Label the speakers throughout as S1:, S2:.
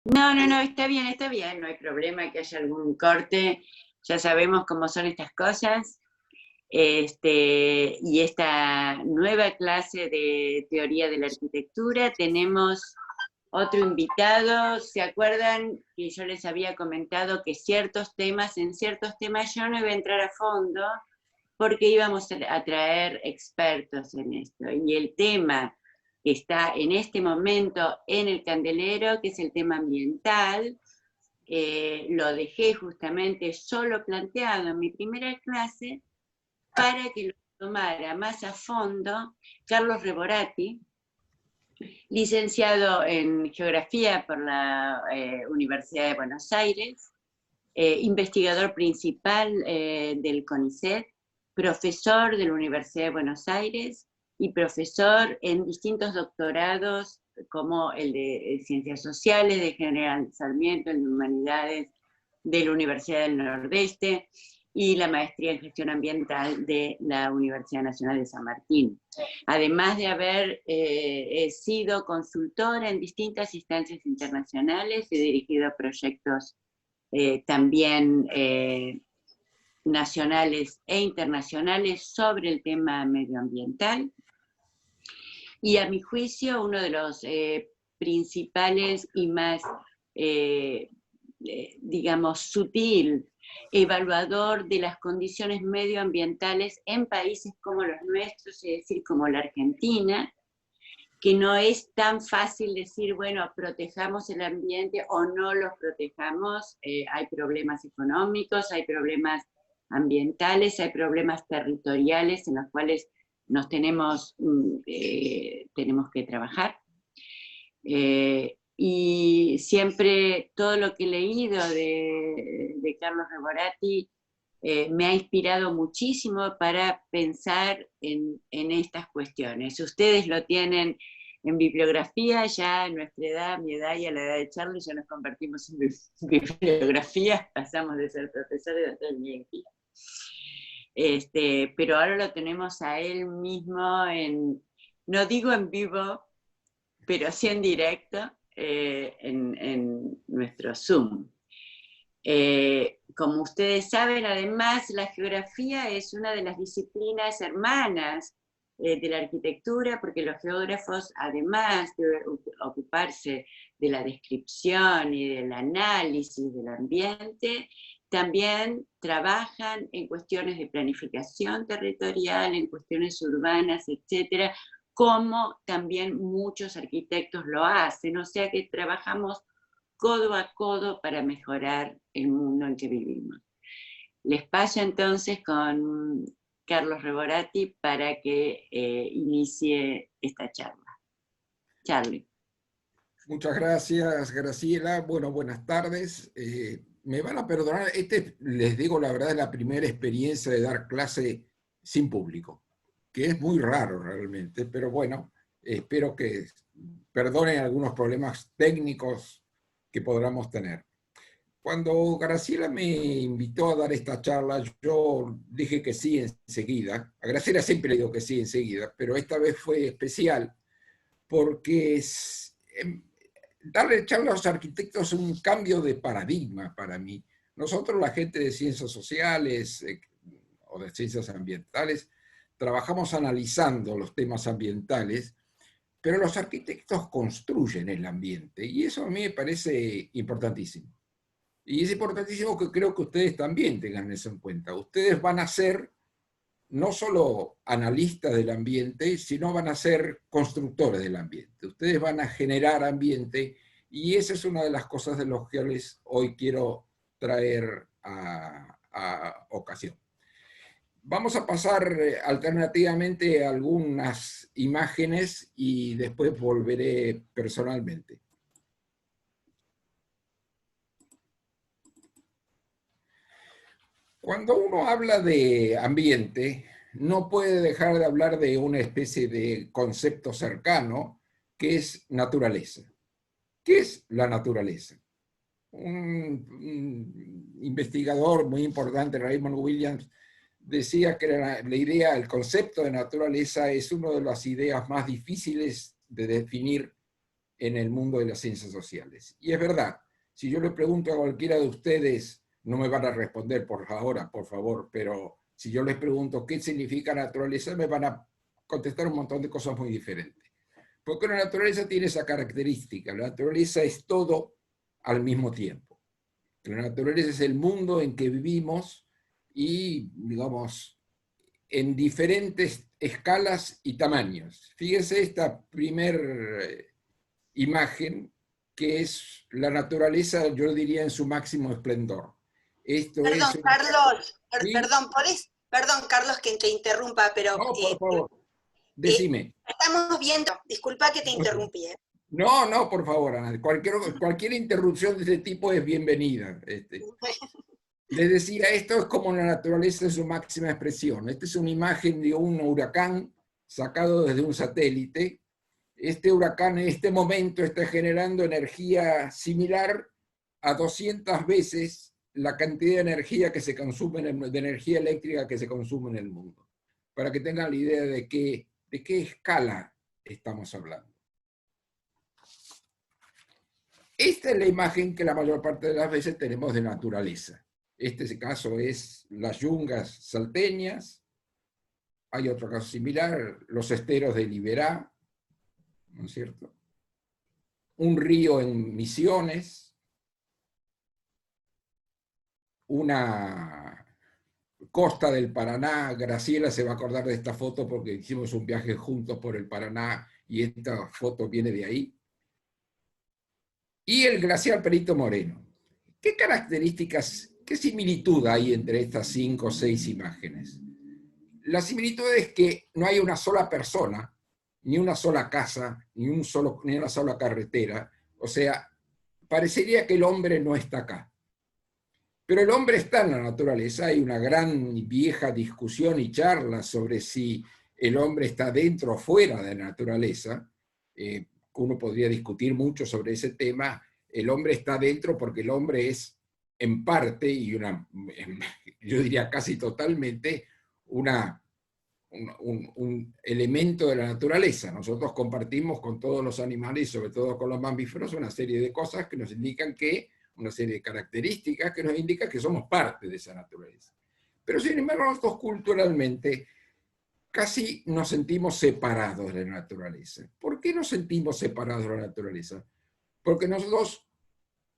S1: No, está bien, no hay problema que haya algún corte, ya sabemos cómo son estas cosas. Y esta nueva clase de teoría de la arquitectura tenemos otro invitado. ¿Se acuerdan que yo les había comentado que en ciertos temas yo no iba a entrar a fondo porque íbamos a traer expertos en esto? Y el tema que está en este momento en el candelero, que es el tema ambiental, lo dejé justamente solo planteado en mi primera clase para que lo tomara más a fondo Carlos Reborati, licenciado en Geografía por la Universidad de Buenos Aires, investigador principal del CONICET, profesor de la Universidad de Buenos Aires y profesor en distintos doctorados como el de Ciencias Sociales de General Sarmiento, el de Humanidades de la Universidad del Nordeste y la maestría en gestión ambiental de la Universidad Nacional de San Martín. Además de haber sido consultora en distintas instancias internacionales, he dirigido proyectos también nacionales e internacionales sobre el tema medioambiental. Y a mi juicio, uno de los principales y más, digamos, sutil evaluador de las condiciones medioambientales en países como los nuestros, es decir, como la Argentina, que no es tan fácil decir, bueno, protejamos el ambiente o no los protejamos. Hay problemas económicos, hay problemas ambientales, hay problemas territoriales en los cuales nos tenemos que trabajar. Y siempre todo lo que he leído de Carlos Reborati me ha inspirado muchísimo para pensar en estas cuestiones. Ustedes lo tienen en bibliografía, ya a nuestra edad, mi edad y a la edad de Charlie, ya nos convertimos en bibliografía, pasamos de ser profesores a ser bienquistas. Pero ahora lo tenemos a él mismo no digo en vivo, pero sí en directo, en nuestro Zoom. Como ustedes saben, además, la geografía es una de las disciplinas hermanas de la arquitectura, porque los geógrafos, además de ocuparse de la descripción y del análisis del ambiente, también trabajan en cuestiones de planificación territorial, en cuestiones urbanas, etcétera, como también muchos arquitectos lo hacen, o sea que trabajamos codo a codo para mejorar el mundo en que vivimos. Les paso entonces con Carlos Reborati para que inicie esta charla. Charlie.
S2: Muchas gracias, Graciela. Bueno, buenas tardes. Me van a perdonar, les digo la verdad, es la primera experiencia de dar clase sin público, que es muy raro realmente, pero bueno, espero que perdonen algunos problemas técnicos que podamos tener. Cuando Graciela me invitó a dar esta charla, yo dije que sí enseguida. A Graciela siempre le digo que sí enseguida, pero esta vez fue especial porque darle charla a los arquitectos es un cambio de paradigma para mí. Nosotros, la gente de ciencias sociales o de ciencias ambientales, trabajamos analizando los temas ambientales, pero los arquitectos construyen el ambiente y eso a mí me parece importantísimo. Y es importantísimo que creo que ustedes también tengan eso en cuenta. Ustedes van a ser no solo analistas del ambiente, sino van a ser constructores del ambiente. Ustedes van a generar ambiente y esa es una de las cosas de las que hoy quiero traer a ocasión. Vamos a pasar alternativamente algunas imágenes y después volveré personalmente. Cuando uno habla de ambiente, no puede dejar de hablar de una especie de concepto cercano que es naturaleza. ¿Qué es la naturaleza? Un investigador muy importante, Raymond Williams, decía que la idea, el concepto de naturaleza es una de las ideas más difíciles de definir en el mundo de las ciencias sociales. Y es verdad, si yo le pregunto a cualquiera de ustedes, no me van a responder por ahora, por favor, pero si yo les pregunto qué significa naturaleza, me van a contestar un montón de cosas muy diferentes. Porque la naturaleza tiene esa característica, la naturaleza es todo al mismo tiempo. La naturaleza es el mundo en que vivimos y, digamos, en diferentes escalas y tamaños. Fíjense esta primer imagen, que es la naturaleza, yo diría, en su máximo esplendor. Esto
S3: Perdón,
S2: es...
S3: Carlos,
S2: ¿Sí?
S3: perdón, Carlos, que te interrumpa, pero
S2: No, por favor, decime.
S3: estamos viendo, disculpa que te interrumpí.
S2: No, no, por favor, Ana. Cualquier interrupción de este tipo es bienvenida. Les decía, esto es como la naturaleza en su máxima expresión. Esta es una imagen de un huracán sacado desde un satélite. Este huracán en este momento está generando energía similar a 200 veces la cantidad de energía que se consume, de energía eléctrica que se consume en el mundo. Para que tengan la idea de qué escala estamos hablando. Esta es la imagen que la mayor parte de las veces tenemos de naturaleza. Este caso es las yungas salteñas. Hay otro caso similar, los esteros de Liberá, ¿no es cierto? Un río en Misiones, una costa del Paraná. Graciela se va a acordar de esta foto porque hicimos un viaje juntos por el Paraná y esta foto viene de ahí. Y el glaciar Perito Moreno. ¿Qué características, qué similitud hay entre estas 5 o 6 imágenes? La similitud es que no hay una sola persona, ni una sola casa, ni una sola carretera. O sea, parecería que el hombre no está acá. Pero el hombre está en la naturaleza. Hay una gran y vieja discusión y charla sobre si el hombre está dentro o fuera de la naturaleza. Uno podría discutir mucho sobre ese tema. El hombre está dentro porque el hombre es en parte, y yo diría casi totalmente, un elemento de la naturaleza. Nosotros compartimos con todos los animales, y sobre todo con los mamíferos, una serie de cosas que nos indican una serie de características que nos indican que somos parte de esa naturaleza. Pero sin embargo, nosotros culturalmente casi nos sentimos separados de la naturaleza. ¿Por qué nos sentimos separados de la naturaleza? Porque nosotros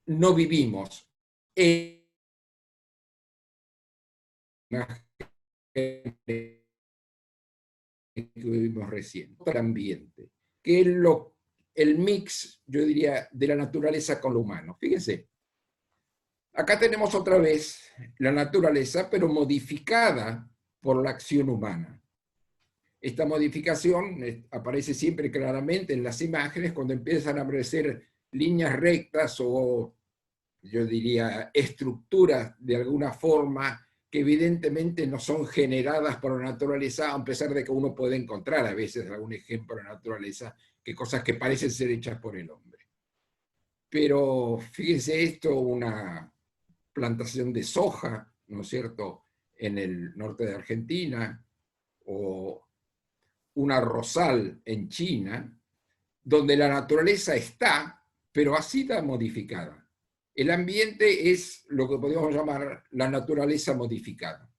S2: no vivimos en que vivimos recién, el ambiente, que es el mix, yo diría, de la naturaleza con lo humano. Fíjense, acá tenemos otra vez la naturaleza, pero modificada por la acción humana. Esta modificación aparece siempre claramente en las imágenes cuando empiezan a aparecer líneas rectas o, yo diría, estructuras de alguna forma que evidentemente no son generadas por la naturaleza, a pesar de que uno puede encontrar a veces algún ejemplo de la naturaleza, que cosas que parecen ser hechas por el hombre. Pero fíjense esto, una plantación de soja, ¿no es cierto?, en el norte de Argentina, o una rosal en China, donde la naturaleza está, pero ha sido modificada. El ambiente es lo que podríamos llamar la naturaleza modificada.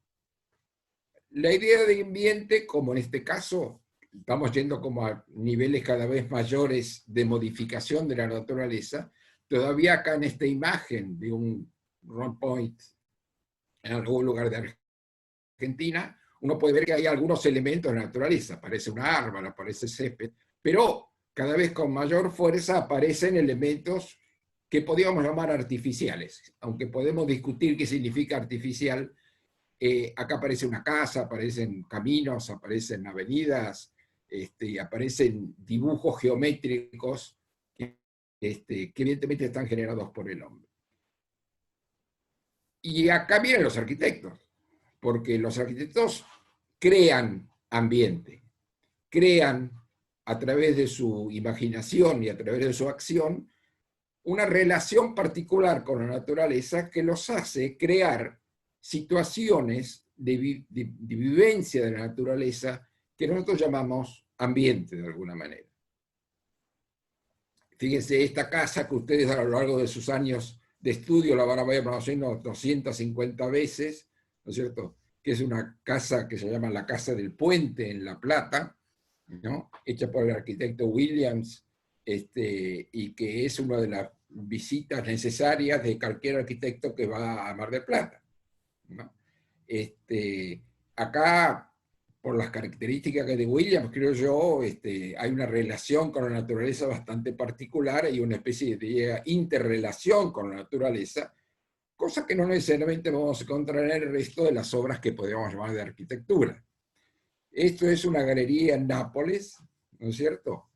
S2: La idea de ambiente, como en este caso, estamos yendo como a niveles cada vez mayores de modificación de la naturaleza, todavía acá en esta imagen de un round point en algún lugar de Argentina, uno puede ver que hay algunos elementos de la naturaleza, aparece un árbol, aparece césped, pero cada vez con mayor fuerza aparecen elementos que podríamos llamar artificiales, aunque podemos discutir qué significa artificial. Acá aparece una casa, aparecen caminos, aparecen avenidas, aparecen dibujos geométricos que evidentemente están generados por el hombre. Y acá vienen los arquitectos, porque los arquitectos crean ambiente, crean a través de su imaginación y a través de su acción una relación particular con la naturaleza que los hace crear situaciones de vivencia de la naturaleza que nosotros llamamos ambiente de alguna manera. Fíjense, esta casa que ustedes a lo largo de sus años de estudio la van a ver conociendo 250 veces, ¿no es cierto? Que es una casa que se llama la Casa del Puente en La Plata, ¿no? Hecha por el arquitecto Williams, y que es una de las visitas necesarias de cualquier arquitecto que va a Mar del Plata, ¿no? Acá, por las características que de Williams, creo yo, hay una relación con la naturaleza bastante particular y una especie de interrelación con la naturaleza, cosa que no necesariamente vamos a encontrar en el resto de las obras que podríamos llamar de arquitectura. Esto es una galería en Nápoles, ¿no es cierto?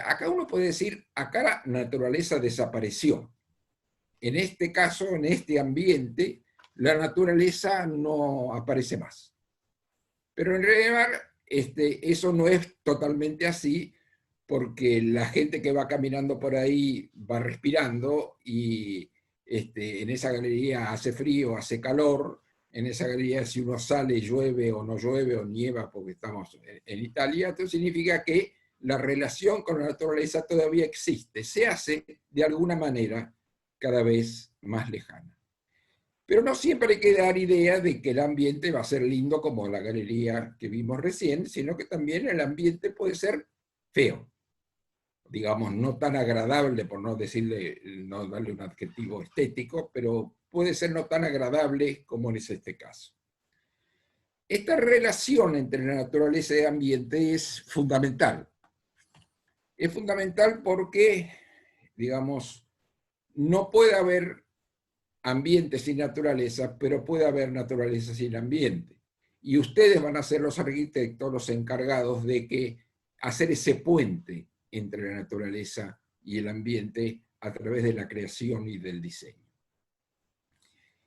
S2: Acá uno puede decir, acá la naturaleza desapareció. En este caso, en este ambiente, la naturaleza no aparece más. Pero en realidad eso no es totalmente así, porque la gente que va caminando por ahí va respirando y en esa galería hace frío, hace calor. En esa galería, si uno sale, llueve o no llueve o nieva, porque estamos en Italia, entonces significa que la relación con la naturaleza todavía existe, se hace de alguna manera cada vez más lejana. Pero no siempre hay que dar idea de que el ambiente va a ser lindo como la galería que vimos recién, sino que también el ambiente puede ser feo, digamos, no tan agradable, por no decirle, no darle un adjetivo estético, pero puede ser no tan agradable como es este caso. Esta relación entre la naturaleza y el ambiente es fundamental. Es fundamental porque, digamos, no puede haber ambiente sin naturaleza, pero puede haber naturaleza sin ambiente. Y ustedes van a ser los arquitectos los encargados de hacer ese puente entre la naturaleza y el ambiente a través de la creación y del diseño.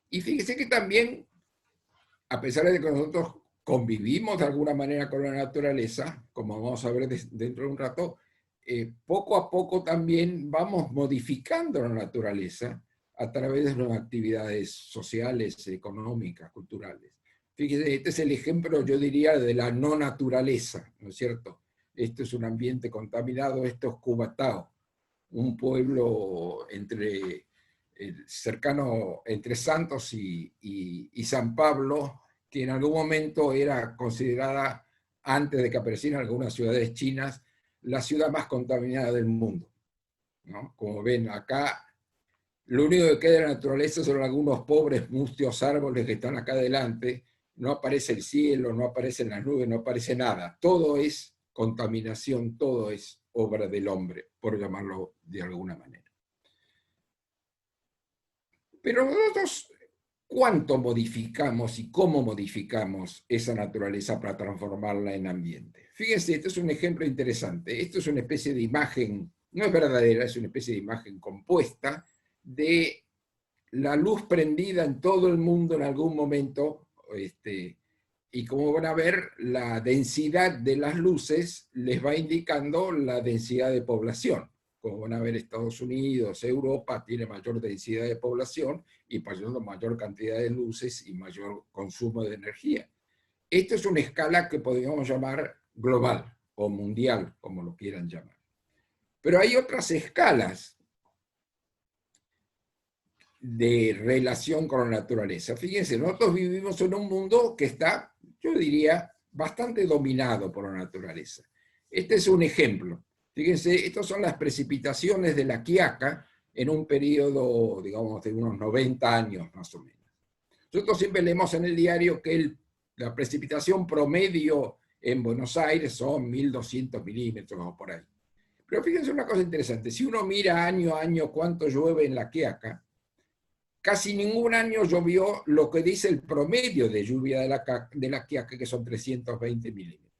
S2: Y fíjense que también, a pesar de que nosotros convivimos de alguna manera con la naturaleza, como vamos a ver dentro de un rato, poco a poco también vamos modificando la naturaleza a través de las actividades sociales, económicas, culturales. Fíjense, este es el ejemplo, yo diría, de la no naturaleza, ¿no es cierto? Esto es un ambiente contaminado, esto es Cubatao, un pueblo cercano entre Santos y San Pablo, que en algún momento era considerada, antes de que aparecieran algunas ciudades chinas, la ciudad más contaminada del mundo, ¿no? Como ven acá, lo único que queda de la naturaleza son algunos pobres mustios árboles que están acá adelante, no aparece el cielo, no aparecen las nubes, no aparece nada. Todo es contaminación, todo es obra del hombre, por llamarlo de alguna manera. Pero nosotros, ¿cuánto modificamos y cómo modificamos esa naturaleza para transformarla en ambiente? Fíjense, este es un ejemplo interesante. Esto es una especie de imagen, no es verdadera, es una especie de imagen compuesta de la luz prendida en todo el mundo en algún momento, y como van a ver, la densidad de las luces les va indicando la densidad de población. Como van a ver, Estados Unidos, Europa tiene mayor densidad de población y por eso mayor cantidad de luces y mayor consumo de energía. Esto es una escala que podríamos llamar global o mundial, como lo quieran llamar. Pero hay otras escalas de relación con la naturaleza. Fíjense, nosotros vivimos en un mundo que está, yo diría, bastante dominado por la naturaleza. Este es un ejemplo. Fíjense, estas son las precipitaciones de la Quiaca en un periodo, digamos, de unos 90 años más o menos. Nosotros siempre leemos en el diario que la precipitación promedio en Buenos Aires son 1.200 milímetros o por ahí. Pero fíjense una cosa interesante, si uno mira año a año cuánto llueve en la Quiaca, casi ningún año llovió lo que dice el promedio de lluvia de la Quiaca, que son 320 milímetros.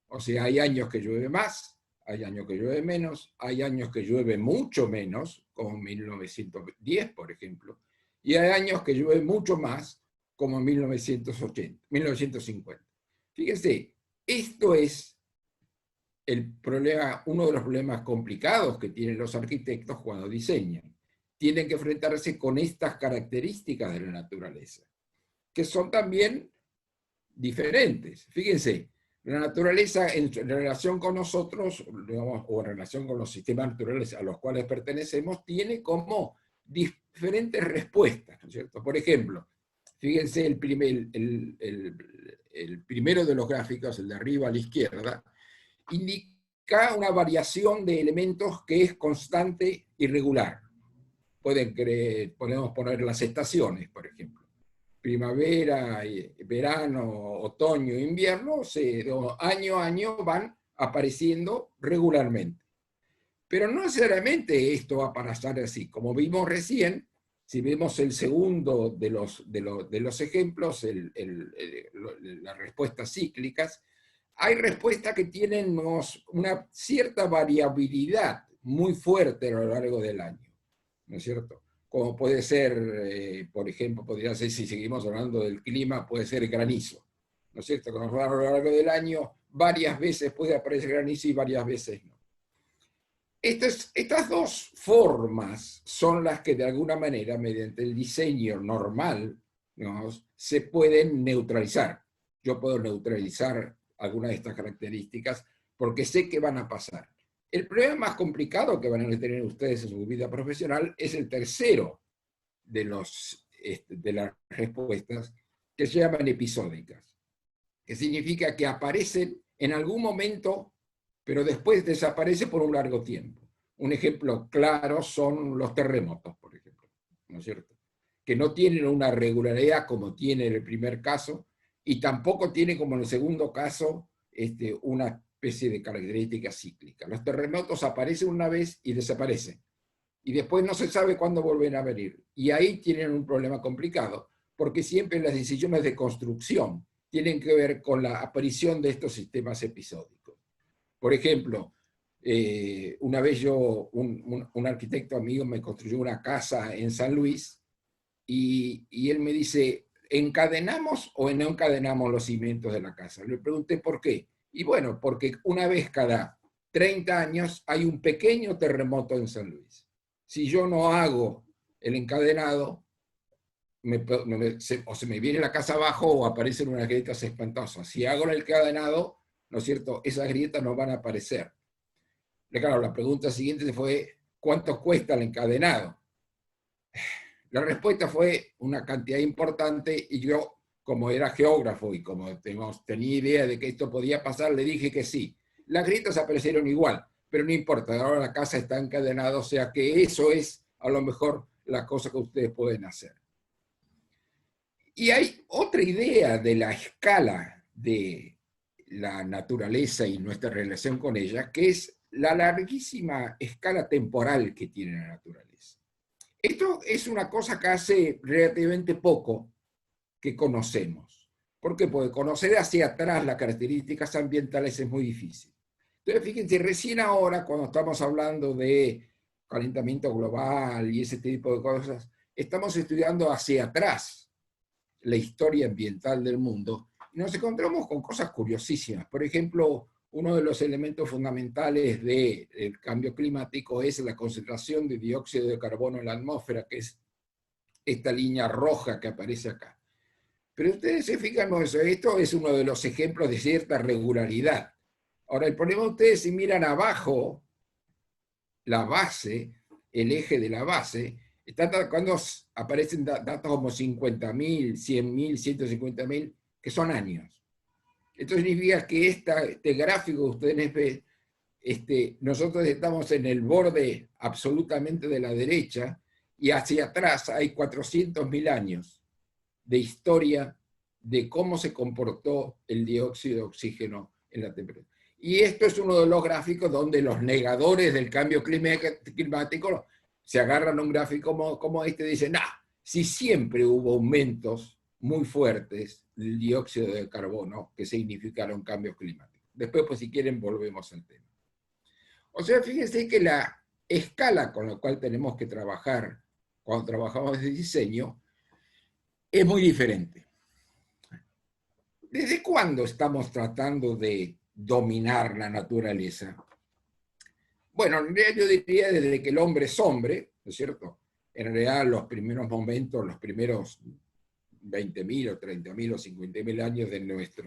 S2: O sea, hay años que llueve más, hay años que llueve menos, hay años que llueve mucho menos, como 1910, por ejemplo, y hay años que llueve mucho más, como 1950. Fíjense, esto es el problema, uno de los problemas complicados que tienen los arquitectos cuando diseñan. Tienen que enfrentarse con estas características de la naturaleza, que son también diferentes. Fíjense, La naturaleza en relación con nosotros, digamos, o en relación con los sistemas naturales a los cuales pertenecemos, tiene como diferentes respuestas, ¿no es cierto? Por ejemplo, fíjense el primero de los gráficos, el de arriba a la izquierda, indica una variación de elementos que es constante y regular. Podemos poner las estaciones, por ejemplo. Primavera, verano, otoño, invierno, año a año van apareciendo regularmente. Pero no necesariamente esto va a pasar así. Como vimos recién, si vemos el segundo de los ejemplos, las respuestas cíclicas, hay respuestas que tienen una cierta variabilidad muy fuerte a lo largo del año, ¿no es cierto? Como puede ser, por ejemplo, podría ser, si seguimos hablando del clima, puede ser granizo, ¿no es cierto? Que a lo largo del año varias veces puede aparecer granizo y varias veces no. Estas dos formas son las que de alguna manera, mediante el diseño normal, ¿no?, se pueden neutralizar. Yo puedo neutralizar algunas de estas características porque sé que van a pasar. El problema más complicado que van a tener ustedes en su vida profesional es el tercero de las respuestas, que se llaman episódicas, que significa que aparecen en algún momento, pero después desaparece por un largo tiempo. Un ejemplo claro son los terremotos, por ejemplo, ¿no es cierto? Que no tienen una regularidad como tiene en el primer caso, y tampoco tiene como en el segundo caso una especie de característica cíclica. Los terremotos aparecen una vez y desaparecen, y después no se sabe cuándo vuelven a venir. Y ahí tienen un problema complicado, porque siempre las decisiones de construcción tienen que ver con la aparición de estos sistemas episódicos. Por ejemplo, una vez un arquitecto amigo me construyó una casa en San Luis, y él me dice, ¿encadenamos o no encadenamos los cimientos de la casa? Le pregunté por qué. Y bueno, porque una vez cada 30 años hay un pequeño terremoto en San Luis. Si yo no hago el encadenado, o se me viene la casa abajo o aparecen unas grietas espantosas. Si hago el encadenado, ¿no es cierto?, esas grietas no van a aparecer. Claro, la pregunta siguiente fue, ¿cuánto cuesta el encadenado? La respuesta fue una cantidad importante, y yo, como era geógrafo y como tenía idea de que esto podía pasar, le dije que sí. Las grietas aparecieron igual, pero no importa, ahora la casa está encadenada, o sea que eso es a lo mejor la cosa que ustedes pueden hacer. Y hay otra idea de la escala de la naturaleza y nuestra relación con ella, que es la larguísima escala temporal que tiene la naturaleza. Esto es una cosa que hace relativamente poco que conocemos. ¿Por qué? Porque conocer hacia atrás las características ambientales es muy difícil. Entonces, fíjense, recién ahora, cuando estamos hablando de calentamiento global y ese tipo de cosas, estamos estudiando hacia atrás la historia ambiental del mundo, y nos encontramos con cosas curiosísimas. Por ejemplo, uno de los elementos fundamentales del cambio climático es la concentración de dióxido de carbono en la atmósfera, que es esta línea roja que aparece acá. Pero ustedes se fijan, esto es uno de los ejemplos de cierta regularidad. Ahora, el problema de ustedes, si miran abajo, la base, el eje de la base, cuando aparecen datos como 50.000, 100.000, 150.000, que son años. Esto significa que este gráfico que ustedes ven, nosotros estamos en el borde absolutamente de la derecha, y hacia atrás hay 400.000 años de historia de cómo se comportó el dióxido de oxígeno en la temperatura. Y esto es uno de los gráficos donde los negadores del cambio climático se agarran a un gráfico como este y dicen, si siempre hubo aumentos muy fuertes del dióxido de carbono que significaron cambios climáticos. Después, pues si quieren, volvemos al tema. O sea, fíjense que la escala con la cual tenemos que trabajar cuando trabajamos de diseño es muy diferente. ¿Desde cuándo estamos tratando de dominar la naturaleza? Bueno, en realidad yo diría desde que el hombre es hombre, ¿no es cierto? En realidad los primeros momentos, los primeros 20.000 o 30.000 o 50.000 años de nuestra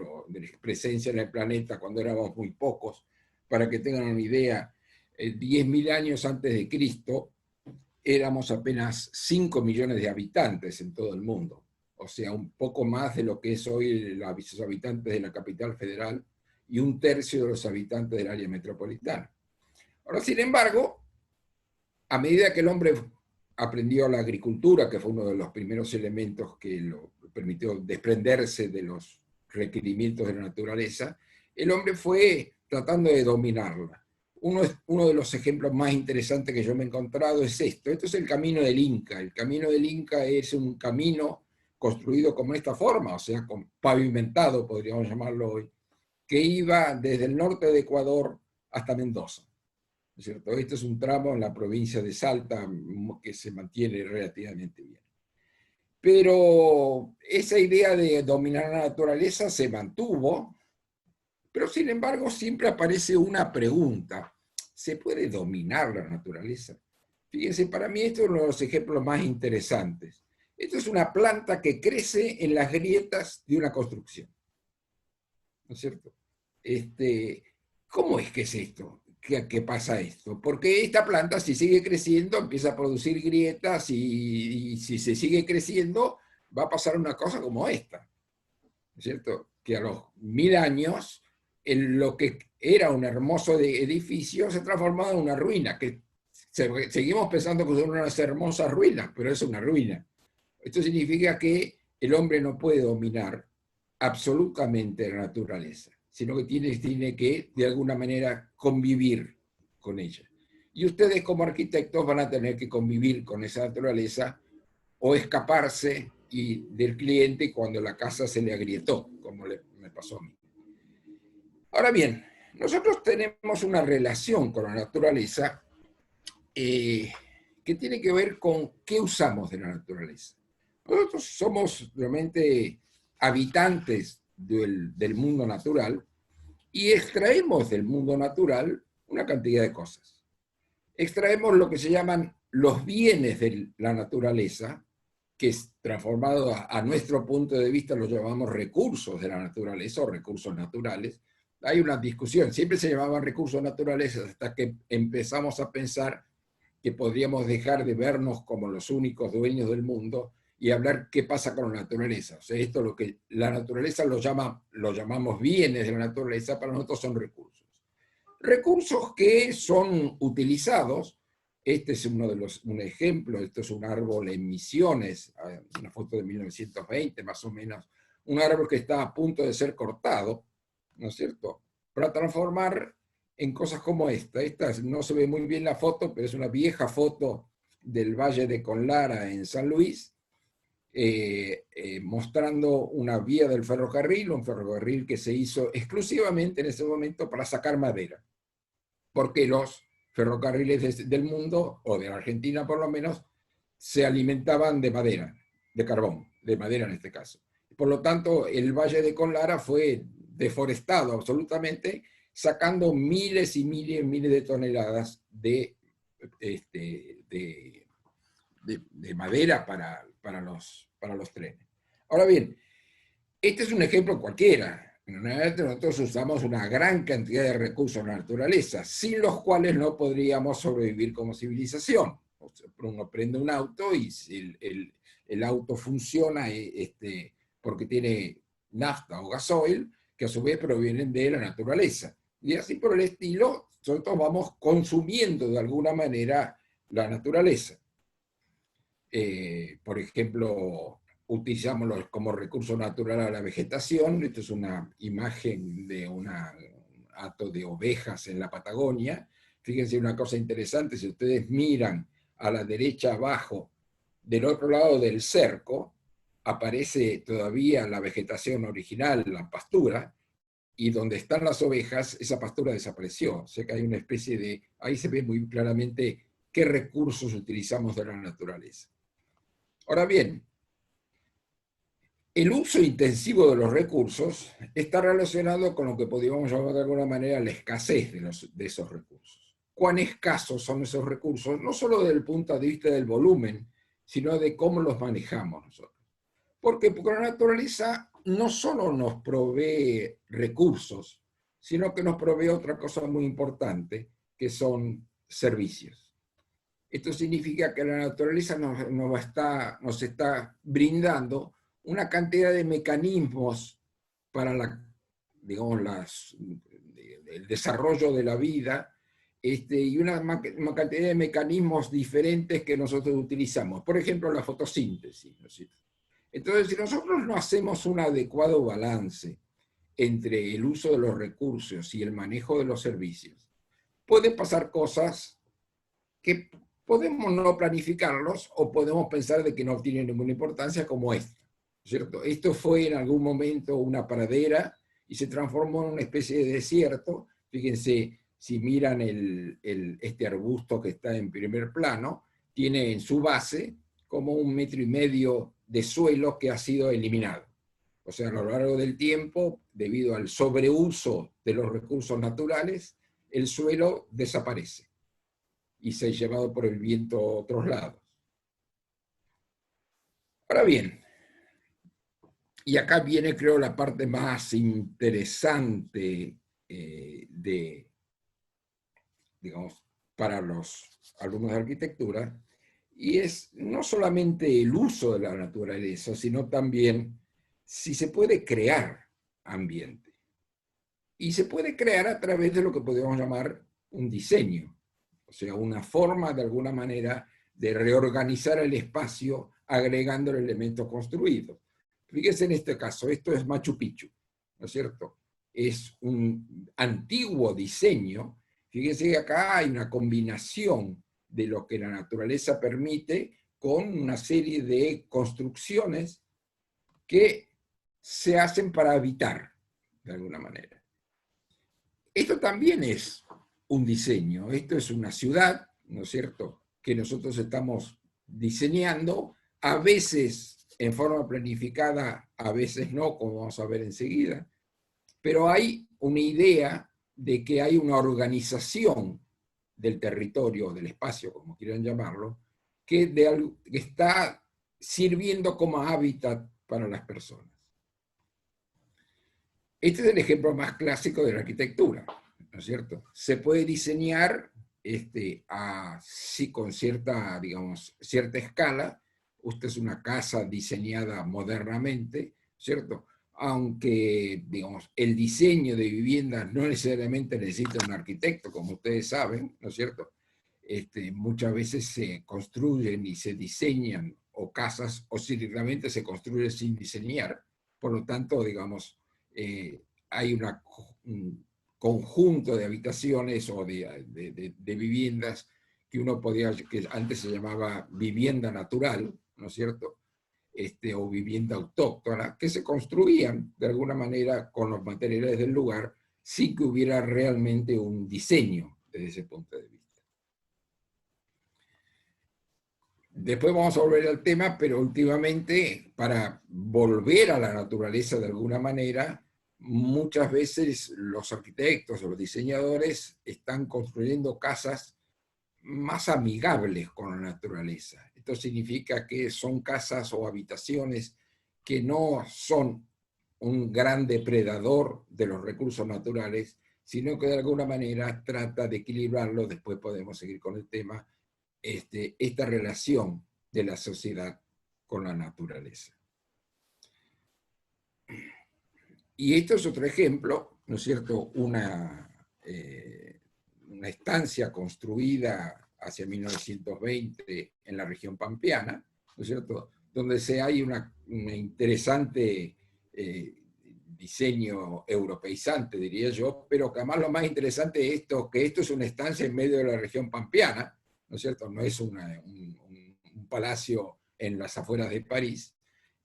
S2: presencia en el planeta cuando éramos muy pocos. Para que tengan una idea, 10.000 años antes de Cristo éramos apenas 5 millones de habitantes en todo el mundo. O sea, un poco más de lo que es hoy los habitantes de la capital federal y 1/3 de los habitantes del área metropolitana. Ahora, sin embargo, a medida que el hombre aprendió la agricultura, que fue uno de los primeros elementos que lo permitió desprenderse de los requerimientos de la naturaleza, el hombre fue tratando de dominarla. Uno de los ejemplos más interesantes que yo me he encontrado es esto. Esto es el camino del Inca. El camino del Inca es un camino construido como esta forma, o sea, pavimentado, podríamos llamarlo hoy, que iba desde el norte de Ecuador hasta Mendoza. ¿No es cierto? Este es un tramo en la provincia de Salta que se mantiene relativamente bien. Pero esa idea de dominar la naturaleza se mantuvo, pero sin embargo siempre aparece una pregunta. ¿Se puede dominar la naturaleza? Fíjense, para mí esto es uno de los ejemplos más interesantes. Esto es una planta que crece en las grietas de una construcción. ¿No es cierto? ¿Cómo es que es esto? ¿Qué pasa esto? Porque esta planta, si sigue creciendo, empieza a producir grietas y si se sigue creciendo, va a pasar una cosa como esta. ¿No es cierto? Que a los 1000 años, lo que era un hermoso edificio se transformó en una ruina, que seguimos pensando que son unas hermosas ruinas, pero es una ruina. Esto significa que el hombre no puede dominar absolutamente la naturaleza, sino que tiene que, de alguna manera, convivir con ella. Y ustedes como arquitectos van a tener que convivir con esa naturaleza o escaparse del cliente cuando la casa se le agrietó, como me pasó a mí. Ahora bien, nosotros tenemos una relación con la naturaleza que tiene que ver con qué usamos de la naturaleza. Nosotros somos realmente habitantes del mundo natural y extraemos del mundo natural una cantidad de cosas. Extraemos lo que se llaman los bienes de la naturaleza, que es transformado a nuestro punto de vista lo llamamos recursos de la naturaleza o recursos naturales. Hay una discusión, siempre se llamaban recursos naturales hasta que empezamos a pensar que podríamos dejar de vernos como los únicos dueños del mundo y hablar qué pasa con la naturaleza. O sea, esto lo que la naturaleza lo llamamos bienes de la naturaleza, para nosotros son recursos. Recursos que son utilizados, este es un ejemplo, esto es un árbol en Misiones, una foto de 1920 más o menos, un árbol que está a punto de ser cortado, ¿no es cierto?, para transformar en cosas como esta. Esta no se ve muy bien la foto, pero es una vieja foto del Valle de Conlara en San Luis, mostrando una vía del ferrocarril, un ferrocarril que se hizo exclusivamente en ese momento para sacar madera, porque los ferrocarriles del mundo, o de la Argentina por lo menos, se alimentaban de madera, de carbón, de madera en este caso. Por lo tanto, el Valle de Conlara fue deforestado absolutamente, sacando miles y miles y miles de toneladas de madera para los trenes. Ahora bien, este es un ejemplo cualquiera. Nosotros usamos una gran cantidad de recursos en la naturaleza, sin los cuales no podríamos sobrevivir como civilización. O sea, uno prende un auto y el auto funciona porque tiene nafta o gasoil, que a su vez provienen de la naturaleza. Y así por el estilo, nosotros vamos consumiendo de alguna manera la naturaleza. Por ejemplo, utilizamos como recurso natural a la vegetación. Esto es una imagen de un hato de ovejas en la Patagonia. Fíjense una cosa interesante, si ustedes miran a la derecha abajo, del otro lado del cerco, aparece todavía la vegetación original, la pastura, y donde están las ovejas, esa pastura desapareció. O sea que hay una especie de... Ahí se ve muy claramente qué recursos utilizamos de la naturaleza. Ahora bien, el uso intensivo de los recursos está relacionado con lo que podríamos llamar de alguna manera la escasez de esos recursos. ¿Cuán escasos son esos recursos? No solo desde el punto de vista del volumen, sino de cómo los manejamos nosotros. ¿Por qué? Porque la naturaleza no solo nos provee recursos, sino que nos provee otra cosa muy importante, que son servicios. Esto significa que la naturaleza nos está brindando una cantidad de mecanismos para digamos, el desarrollo de la vida, y una cantidad de mecanismos diferentes que nosotros utilizamos. Por ejemplo, la fotosíntesis, ¿no es cierto? Entonces, si nosotros no hacemos un adecuado balance entre el uso de los recursos y el manejo de los servicios, pueden pasar cosas que podemos no planificarlos o podemos pensar de que no tienen ninguna importancia, como esto, ¿cierto? Esto fue en algún momento una pradera y se transformó en una especie de desierto. Fíjense, si miran este arbusto que está en primer plano, tiene en su base como 1,5 metros de suelo que ha sido eliminado. O sea, a lo largo del tiempo, debido al sobreuso de los recursos naturales, el suelo desaparece y se ha llevado por el viento a otros lados. Ahora bien, y acá viene, creo, la parte más interesante digamos, para los alumnos de arquitectura, y es no solamente el uso de la naturaleza, sino también si se puede crear ambiente. Y se puede crear a través de lo que podemos llamar un diseño, o sea, una forma de alguna manera de reorganizar el espacio agregando el elemento construido. Fíjense en este caso, esto es Machu Picchu, ¿no es cierto? Es un antiguo diseño. Fíjense que acá hay una combinación de lo que la naturaleza permite con una serie de construcciones que se hacen para habitar, de alguna manera. Esto también es un diseño, esto es una ciudad, ¿no es cierto?, que nosotros estamos diseñando, a veces en forma planificada, a veces no, como vamos a ver enseguida, pero hay una idea de que hay una organización del territorio, del espacio, como quieran llamarlo, que está sirviendo como hábitat para las personas. Este es el ejemplo más clásico de la arquitectura, ¿no es cierto? Se puede diseñar con cierta, digamos, cierta escala. Esta es una casa diseñada modernamente, ¿cierto? Aunque, digamos, el diseño de viviendas no necesariamente necesita un arquitecto, como ustedes saben, ¿no es cierto? Muchas veces se construyen y se diseñan o casas, o simplemente se construyen sin diseñar. Por lo tanto, digamos, hay un conjunto de habitaciones o de viviendas que que antes se llamaba vivienda natural, ¿no es cierto?, o vivienda autóctona, que se construían de alguna manera con los materiales del lugar sin que hubiera realmente un diseño desde ese punto de vista. Después vamos a volver al tema, pero últimamente, para volver a la naturaleza de alguna manera, muchas veces los arquitectos o los diseñadores están construyendo casas más amigables con la naturaleza. Esto significa que son casas o habitaciones que no son un gran depredador de los recursos naturales, sino que de alguna manera trata de equilibrarlo. Después podemos seguir con el tema, esta relación de la sociedad con la naturaleza. Y esto es otro ejemplo, ¿no es cierto?, una estancia construida hacia 1920 en la región pampeana, ¿no es cierto?, donde hay un interesante diseño europeizante, diría yo, pero que además lo más interesante es que esto es una estancia en medio de la región pampeana, ¿no es cierto?, no es un palacio en las afueras de París,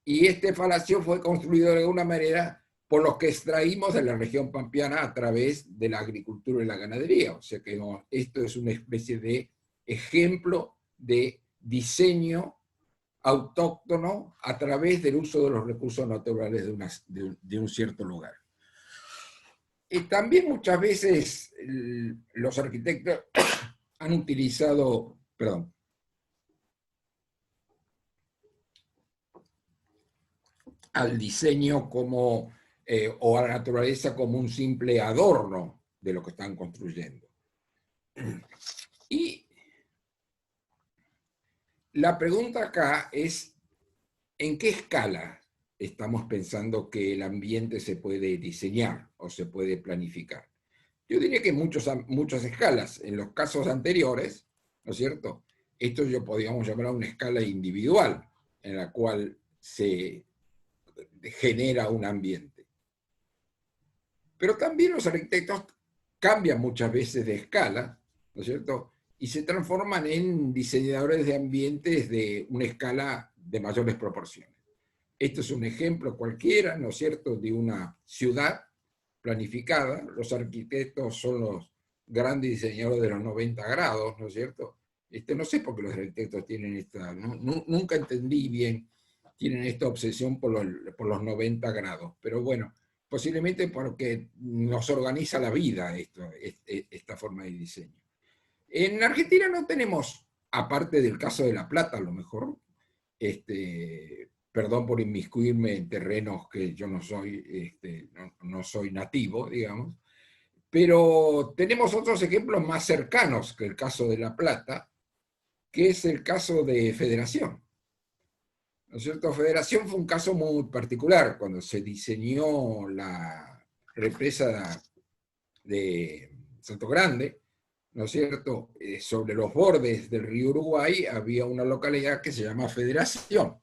S2: y este palacio fue construido de alguna manera por los que extraímos de la región pampeana a través de la agricultura y la ganadería. O sea que esto es una especie de ejemplo de diseño autóctono a través del uso de los recursos naturales de un cierto lugar. Y también muchas veces los arquitectos han utilizado, perdón, al diseño como, o a la naturaleza como un simple adorno de lo que están construyendo. Y la pregunta acá es, ¿en qué escala estamos pensando que el ambiente se puede diseñar o se puede planificar? Yo diría que muchas escalas. En los casos anteriores, ¿no es cierto? Esto yo podríamos llamar a una escala individual, en la cual se genera un ambiente. Pero también los arquitectos cambian muchas veces de escala, ¿no es cierto? Y se transforman en diseñadores de ambientes de una escala de mayores proporciones. Esto es un ejemplo cualquiera, ¿no es cierto?, de una ciudad planificada. Los arquitectos son los grandes diseñadores de los 90 grados, ¿no es cierto? No sé por qué los arquitectos tienen esta, nunca entendí bien, tienen esta obsesión por los 90 grados, pero bueno, posiblemente porque nos organiza la vida esta forma de diseño. En Argentina no tenemos, aparte del caso de La Plata, a lo mejor, perdón por inmiscuirme en terrenos que yo no soy, no soy nativo, digamos, pero tenemos otros ejemplos más cercanos que el caso de La Plata, que es el caso de Federación. ¿No es cierto? Federación fue un caso muy particular. Cuando se diseñó la represa de Salto Grande, ¿no es cierto?, sobre los bordes del río Uruguay había una localidad que se llama Federación.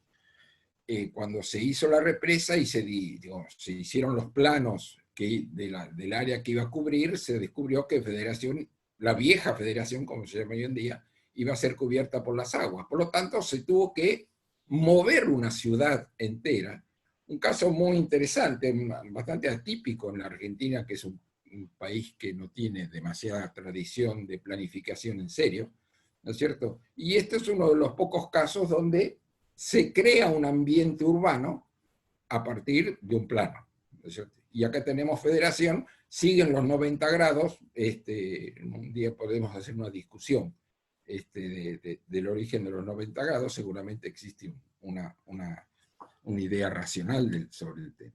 S2: Cuando se hizo la represa y se hicieron los planos del área que iba a cubrir, se descubrió que Federación, la vieja Federación, como se llama hoy en día, iba a ser cubierta por las aguas. Por lo tanto, se tuvo que mover una ciudad entera. Un caso muy interesante, bastante atípico en la Argentina, que es un país que no tiene demasiada tradición de planificación en serio, ¿no es cierto? Y este es uno de los pocos casos donde se crea un ambiente urbano a partir de un plano, ¿no es cierto? Y acá tenemos Federación, siguen los 90 grados, un día podemos hacer una discusión del origen de los 90 grados, seguramente existe una idea racional sobre el tema.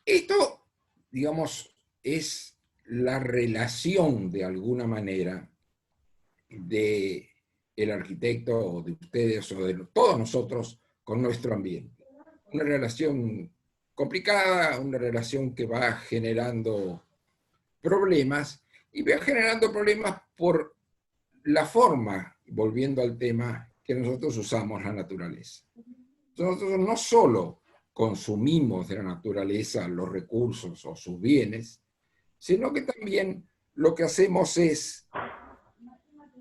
S2: Esto, digamos, es la relación de alguna manera de el arquitecto o de ustedes o de todos nosotros con nuestro ambiente. Una relación complicada, una relación que va generando problemas y va generando problemas por la forma, volviendo al tema, que nosotros usamos la naturaleza. Nosotros no solo consumimos de la naturaleza los recursos o sus bienes, sino que también lo que hacemos es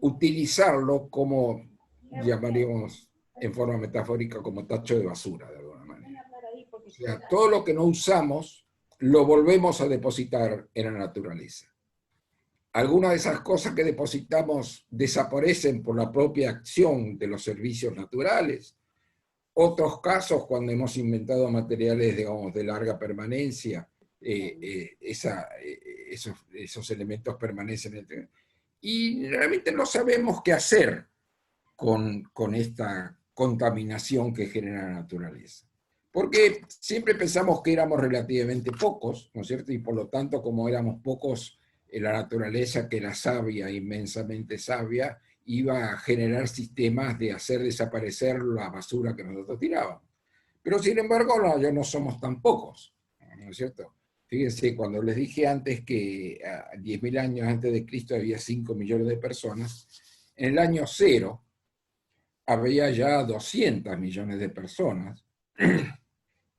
S2: utilizarlo como, llamaríamos en forma metafórica, como tacho de basura, de alguna manera. O sea, todo lo que no usamos lo volvemos a depositar en la naturaleza. Algunas de esas cosas que depositamos desaparecen por la propia acción de los servicios naturales. Otros casos, cuando hemos inventado materiales, digamos, de larga permanencia, esos elementos permanecen. Y realmente no sabemos qué hacer con esta contaminación que genera la naturaleza. Porque siempre pensamos que éramos relativamente pocos, ¿no es cierto? Y por lo tanto, como éramos pocos, la naturaleza, que era sabia, inmensamente sabia, iba a generar sistemas de hacer desaparecer la basura que nosotros tirábamos. Pero sin embargo, no, ya no somos tan pocos, ¿no es cierto? Fíjense, cuando les dije antes que a 10.000 años antes de Cristo había 5 millones de personas, en el año 0 había ya 200 millones de personas.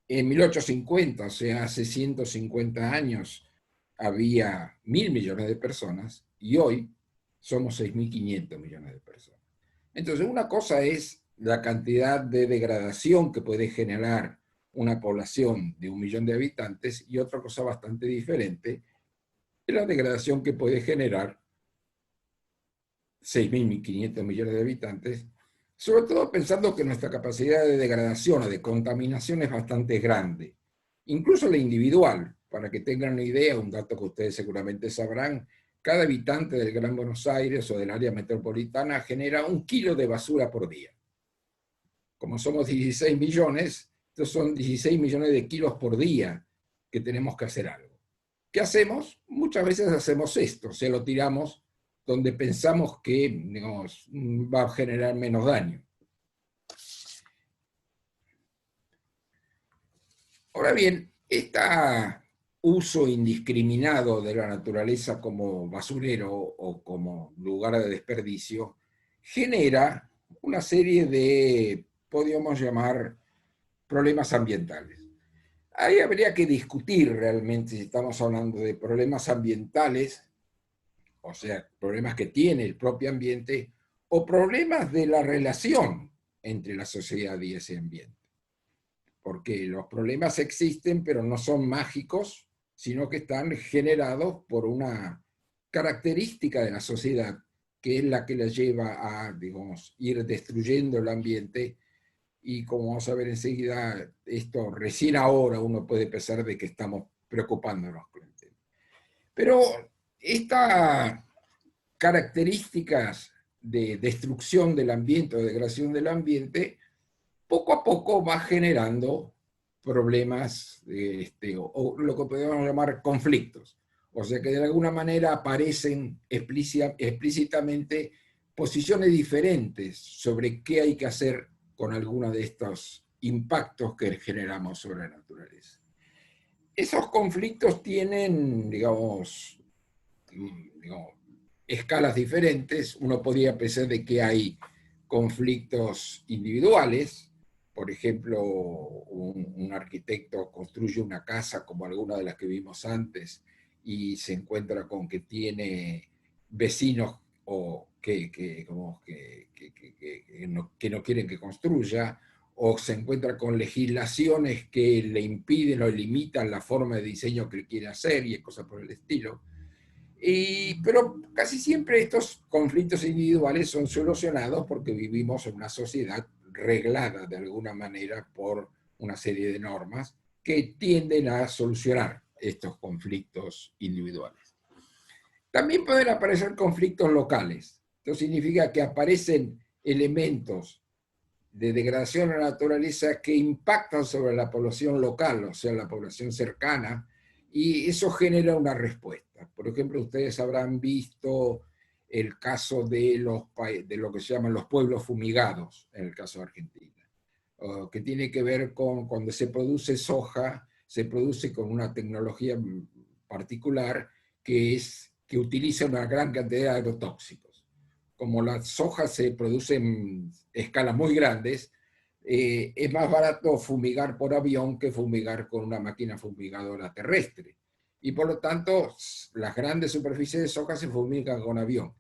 S2: En 1850, o sea, hace 150 años, había 1.000 millones de personas y hoy somos 6.500 millones de personas. Entonces, una cosa es la cantidad de degradación que puede generar una población de 1 millón de habitantes y otra cosa bastante diferente es la degradación que puede generar 6.500 millones de habitantes, sobre todo pensando que nuestra capacidad de degradación o de contaminación es bastante grande, incluso la individual. Para que tengan una idea, un dato que ustedes seguramente sabrán, cada habitante del Gran Buenos Aires o del área metropolitana genera 1 kilo de basura por día. como somos 16 millones, estos son 16 millones de kilos por día que tenemos que hacer algo. ¿Qué hacemos? Muchas veces hacemos esto, se lo tiramos donde pensamos que, digamos, va a generar menos daño. Ahora bien, este uso indiscriminado de la naturaleza como basurero o como lugar de desperdicio genera una serie de, podríamos llamar, problemas ambientales. Ahí habría que discutir realmente si estamos hablando de problemas ambientales, o sea, problemas que tiene el propio ambiente, o problemas de la relación entre la sociedad y ese ambiente. Porque los problemas existen, pero no son mágicos, sino que están generados por una característica de la sociedad, que es la que la lleva a, digamos, ir destruyendo el ambiente. Y como vamos a ver enseguida, esto recién ahora uno puede pensar de que estamos preocupándonos con el tema. Pero estas características de destrucción del ambiente o degradación del ambiente, poco a poco va generando problemas o lo que podemos llamar conflictos. O sea que de alguna manera aparecen explícitamente posiciones diferentes sobre qué hay que hacer con alguno de estos impactos que generamos sobre la naturaleza. Esos conflictos tienen, digamos, escalas diferentes. Uno podría pensar de que hay conflictos individuales. Por ejemplo, un arquitecto construye una casa como alguna de las que vimos antes y se encuentra con que tiene vecinos o que no quieren que construya, o se encuentra con legislaciones que le impiden o limitan la forma de diseño que él quiere hacer y cosas por el estilo. Pero casi siempre estos conflictos individuales son solucionados porque vivimos en una sociedad reglada de alguna manera por una serie de normas que tienden a solucionar estos conflictos individuales. También pueden aparecer conflictos locales. Esto significa que aparecen elementos de degradación de la naturaleza que impactan sobre la población local, o sea, la población cercana, y eso genera una respuesta. Por ejemplo, ustedes habrán visto el caso de lo que se llaman los pueblos fumigados, en el caso de Argentina, que tiene que ver con cuando se produce soja, se produce con una tecnología particular que utiliza una gran cantidad de agrotóxicos. Como la soja se produce en escalas muy grandes, es más barato fumigar por avión que fumigar con una máquina fumigadora terrestre. Y por lo tanto, las grandes superficies de soja se fumigan con avión.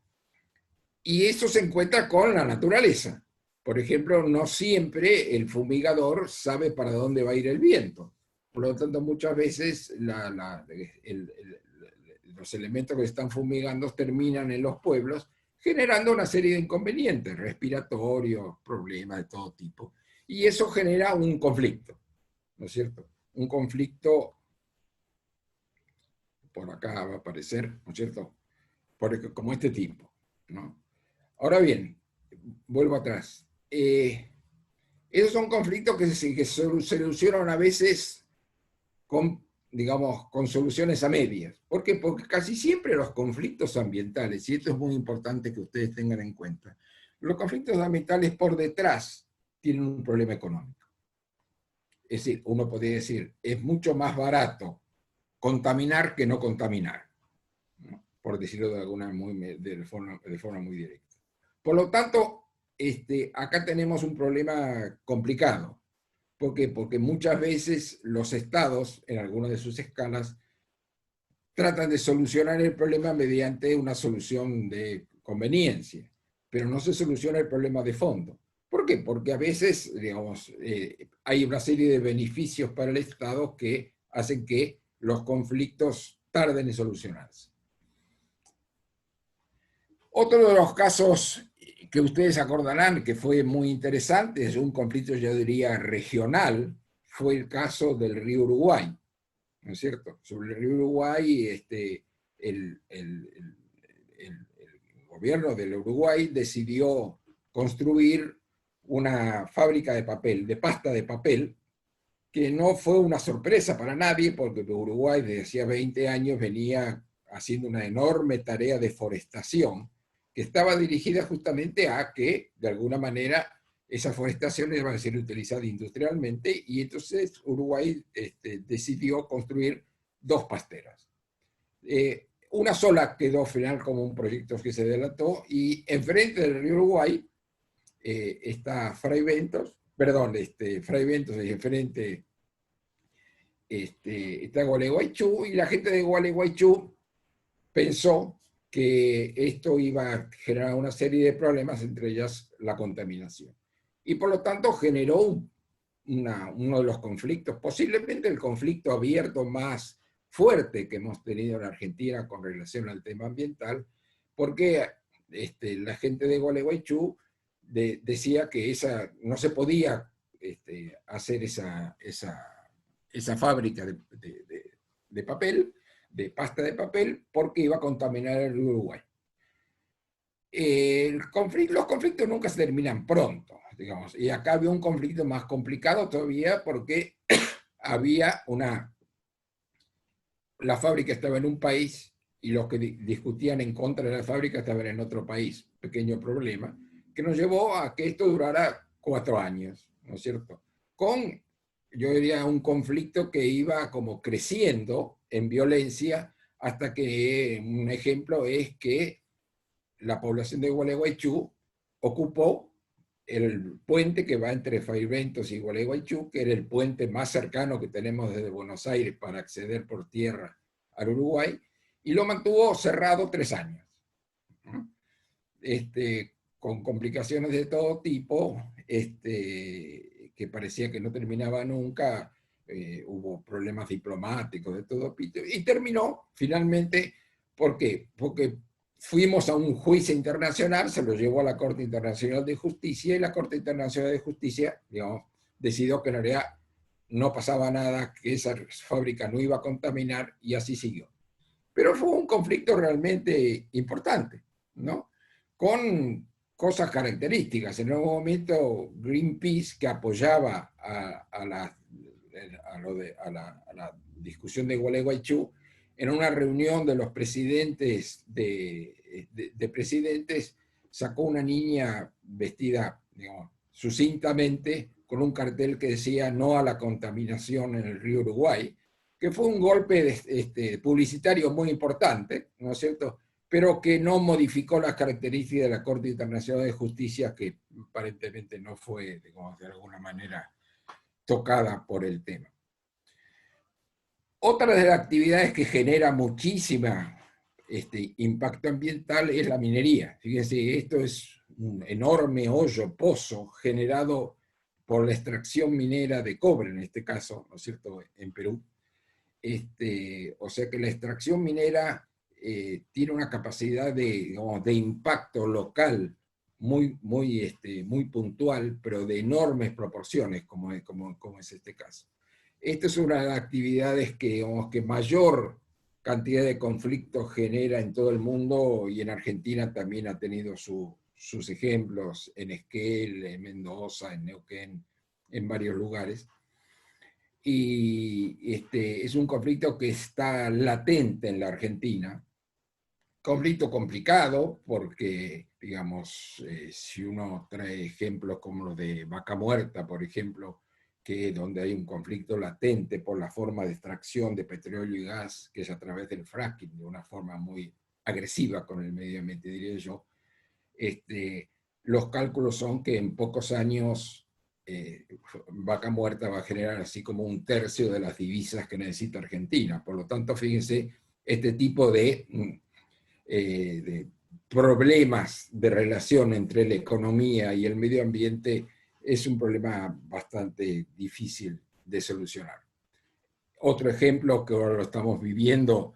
S2: Y eso se encuentra con la naturaleza. Por ejemplo, no siempre el fumigador sabe para dónde va a ir el viento. Por lo tanto, muchas veces los elementos que están fumigando terminan en los pueblos, generando una serie de inconvenientes respiratorios, problemas de todo tipo. Y eso genera un conflicto, ¿no es cierto? Un conflicto, por acá va a aparecer, ¿no es cierto? Como este tipo, ¿no? Ahora bien, vuelvo atrás. Esos son conflictos que se solucionan a veces con, digamos, con soluciones a medias. ¿Por qué? Porque casi siempre los conflictos ambientales, y esto es muy importante que ustedes tengan en cuenta, los conflictos ambientales por detrás tienen un problema económico. Es decir, uno podría decir, es mucho más barato contaminar que no contaminar, ¿no? Por decirlo de forma muy directa. Por lo tanto, acá tenemos un problema complicado. ¿Por qué? Porque muchas veces los estados, en algunas de sus escalas, tratan de solucionar el problema mediante una solución de conveniencia, pero no se soluciona el problema de fondo. ¿Por qué? Porque a veces, digamos, hay una serie de beneficios para el Estado que hacen que los conflictos tarden en solucionarse. Otro de los casos que ustedes acordarán que fue muy interesante, es un conflicto, yo diría, regional, fue el caso del río Uruguay, ¿no es cierto? Sobre el río Uruguay, el gobierno del Uruguay decidió construir una fábrica de papel, de pasta de papel, que no fue una sorpresa para nadie, porque Uruguay desde hacía 20 años venía haciendo una enorme tarea de forestación, que estaba dirigida justamente a que, de alguna manera, esa forestación iba a ser utilizada industrialmente, y entonces Uruguay decidió construir 2 pasteras. Una sola quedó al final como un proyecto que se delató, y enfrente del río Uruguay está Fray Ventos, perdón, Fray Ventos es enfrente, está Gualeguaychú, y la gente de Gualeguaychú pensó que esto iba a generar una serie de problemas, entre ellas la contaminación. Y por lo tanto generó uno de los conflictos, posiblemente el conflicto abierto más fuerte que hemos tenido en Argentina con relación al tema ambiental, porque la gente de Gualeguaychú decía que no se podía hacer esa fábrica de papel, de pasta de papel, porque iba a contaminar el Uruguay. Los conflictos nunca se terminan pronto, digamos, y acá había un conflicto más complicado todavía porque había la fábrica estaba en un país y los que discutían en contra de la fábrica estaban en otro país. Pequeño problema que nos llevó a que esto durara 4 años, ¿no es cierto? Yo diría, un conflicto que iba como creciendo en violencia hasta que un ejemplo es que la población de Gualeguaychú ocupó el puente que va entre Fray Ventos y Gualeguaychú, que era el puente más cercano que tenemos desde Buenos Aires para acceder por tierra al Uruguay, y lo mantuvo cerrado 3 años. Con complicaciones de todo tipo, que parecía que no terminaba nunca, hubo problemas diplomáticos de todo tipo, y terminó finalmente. ¿Por qué? Porque fuimos a un juicio internacional, se lo llevó a la Corte Internacional de Justicia, y la Corte Internacional de Justicia, digamos, decidió que en realidad no pasaba nada, que esa fábrica no iba a contaminar, y así siguió. Pero fue un conflicto realmente importante, ¿no? Con cosas características. En un momento, Greenpeace, que apoyaba a la discusión de Gualeguaychú, en una reunión de los presidentes de presidentes, sacó una niña vestida, digamos, sucintamente, con un cartel que decía "no a la contaminación en el río Uruguay", que fue un golpe publicitario muy importante, ¿no es cierto?, pero que no modificó las características de la Corte Internacional de Justicia, que aparentemente no fue, digamos, de alguna manera tocada por el tema. Otra de las actividades que genera muchísima impacto ambiental es la minería. Fíjense, esto es un enorme pozo generado por la extracción minera de cobre, en este caso, ¿no es cierto?, en Perú. O sea que la extracción minera tiene una capacidad de impacto local muy puntual, pero de enormes proporciones, como es este caso. Esta es una de las actividades que mayor cantidad de conflictos genera en todo el mundo, y en Argentina también ha tenido sus ejemplos, en Esquel, en Mendoza, en Neuquén, en varios lugares. Y es un conflicto que está latente en la Argentina. Conflicto complicado porque, digamos, si uno trae ejemplos como los de Vaca Muerta, por ejemplo, que donde hay un conflicto latente por la forma de extracción de petróleo y gas, que es a través del fracking, de una forma muy agresiva con el medio ambiente, diría yo, los cálculos son que en pocos años Vaca Muerta va a generar así como 1/3 de las divisas que necesita Argentina. Por lo tanto, fíjense, este tipo de problemas de relación entre la economía y el medio ambiente es un problema bastante difícil de solucionar. Otro ejemplo que ahora lo estamos viviendo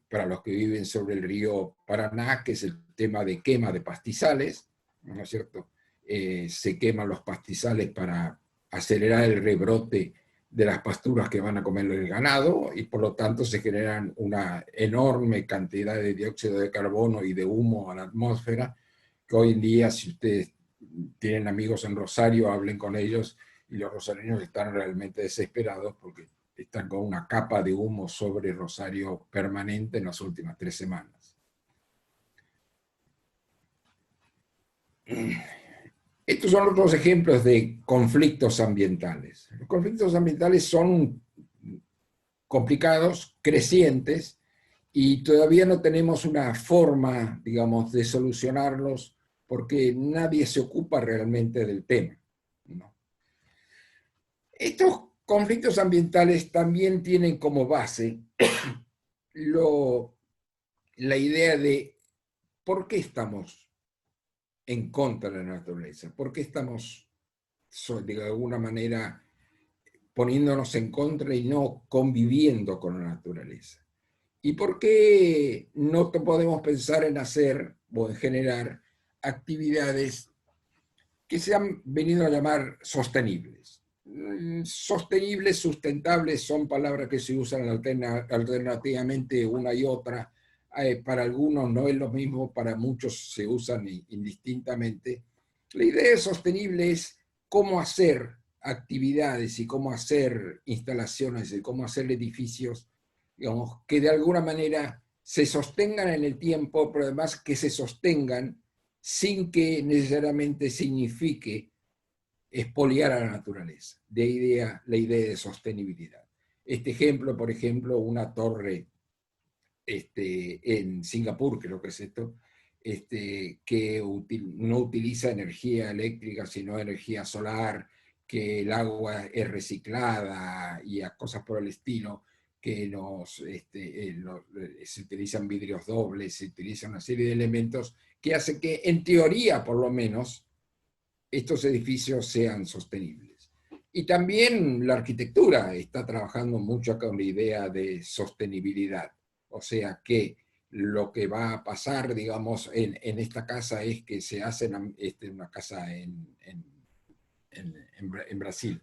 S2: para los que viven sobre el río Paraná, que es el tema de quema de pastizales, ¿no es cierto? Se queman los pastizales para acelerar el rebrote de las pasturas que van a comer el ganado, y por lo tanto se generan una enorme cantidad de dióxido de carbono y de humo a la atmósfera, que hoy en día, si ustedes tienen amigos en Rosario, hablen con ellos, y los rosarinos están realmente desesperados porque están con una capa de humo sobre Rosario permanente en las últimas 3 semanas. Estos son otros ejemplos de conflictos ambientales. Los conflictos ambientales son complicados, crecientes, y todavía no tenemos una forma, digamos, de solucionarlos porque nadie se ocupa realmente del tema, ¿no? Estos conflictos ambientales también tienen como base la idea de por qué estamos en contra de la naturaleza, por qué estamos de alguna manera poniéndonos en contra y no conviviendo con la naturaleza. ¿Y por qué no podemos pensar en hacer o en generar actividades que se han venido a llamar sostenibles? Sostenibles, sustentables son palabras que se usan alternativamente una y otra. Para algunos no es lo mismo, para muchos se usan indistintamente. La idea de sostenible es cómo hacer actividades y cómo hacer instalaciones y cómo hacer edificios, digamos, que de alguna manera se sostengan en el tiempo, pero además que se sostengan sin que necesariamente signifique expoliar a la naturaleza. De ahí la idea de sostenibilidad. Este ejemplo, por ejemplo, una torre en Singapur, creo que es esto, que no utiliza energía eléctrica, sino energía solar, que el agua es reciclada y a cosas por el estilo, que se utilizan vidrios dobles, se utiliza una serie de elementos que hace que, en teoría por lo menos, estos edificios sean sostenibles. Y también la arquitectura está trabajando mucho con la idea de sostenibilidad. O sea que lo que va a pasar, digamos, en esta casa es que se hace una casa en Brasil.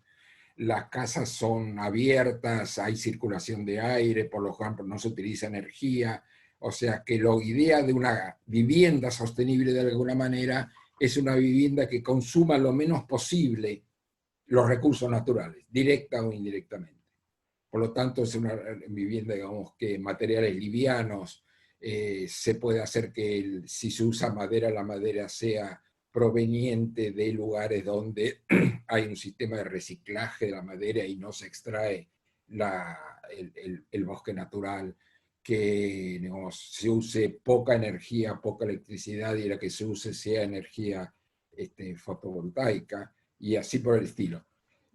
S2: Las casas son abiertas, hay circulación de aire, por lo tanto no se utiliza energía. O sea que la idea de una vivienda sostenible de alguna manera es una vivienda que consuma lo menos posible los recursos naturales, directa o indirectamente. Por lo tanto, es una vivienda, digamos, que materiales livianos, se puede hacer que si se usa madera, la madera sea proveniente de lugares donde hay un sistema de reciclaje de la madera y no se extrae el bosque natural, que, digamos, se use poca energía, poca electricidad y la que se use sea energía fotovoltaica y así por el estilo.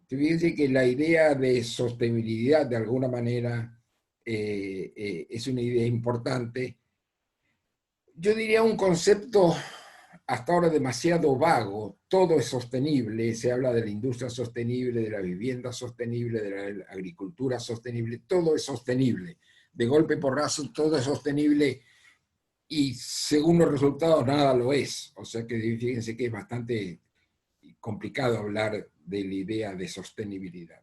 S2: Fíjense que la idea de sostenibilidad, de alguna manera, es una idea importante. Yo diría un concepto hasta ahora demasiado vago. Todo es sostenible. Se habla de la industria sostenible, de la vivienda sostenible, de la agricultura sostenible. Todo es sostenible. De golpe porrazo, todo es sostenible y según los resultados nada lo es. O sea que fíjense que es bastante complicado hablar de la idea de sostenibilidad.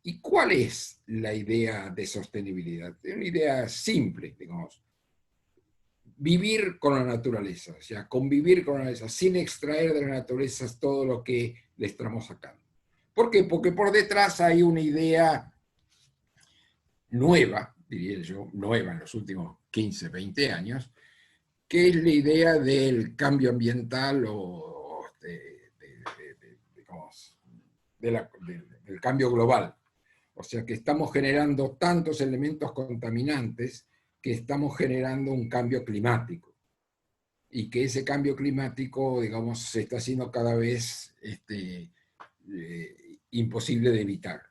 S2: ¿Y cuál es la idea de sostenibilidad? Es una idea simple, digamos. Vivir con la naturaleza, o sea, convivir con la naturaleza, sin extraer de la naturaleza todo lo que le estamos sacando. ¿Por qué? Porque por detrás hay una idea nueva, diría yo, nueva en los últimos 15, 20 años, que es la idea del cambio ambiental o del cambio global. O sea que estamos generando tantos elementos contaminantes que estamos generando un cambio climático. Y que ese cambio climático, digamos, se está haciendo cada vez imposible de evitar.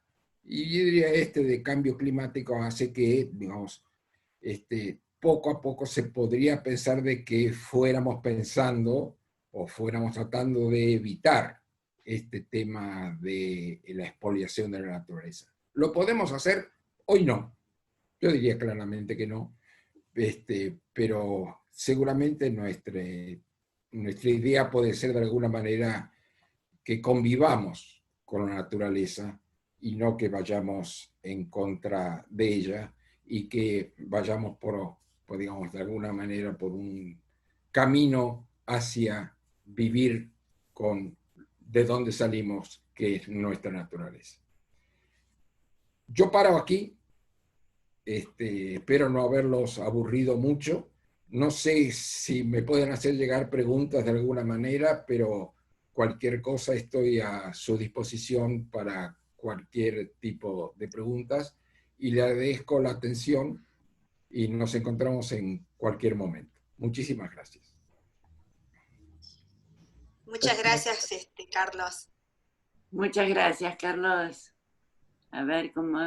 S2: Y yo diría de cambio climático hace que, digamos, poco a poco se podría pensar de que fuéramos pensando o fuéramos tratando de evitar este tema de la expoliación de la naturaleza. ¿Lo podemos hacer? Hoy no. Yo diría claramente que no, pero seguramente nuestra idea puede ser de alguna manera que convivamos con la naturaleza y no que vayamos en contra de ella y que vayamos digamos, de alguna manera por un camino hacia vivir con de dónde salimos, que es nuestra naturaleza. Yo paro aquí, espero no haberlos aburrido mucho. No sé si me pueden hacer llegar preguntas de alguna manera, pero cualquier cosa estoy a su disposición para cualquier tipo de preguntas, y le agradezco la atención y nos encontramos en cualquier momento. Muchísimas gracias.
S3: Muchas gracias, Carlos.
S1: Muchas gracias, Carlos. A ver cómo...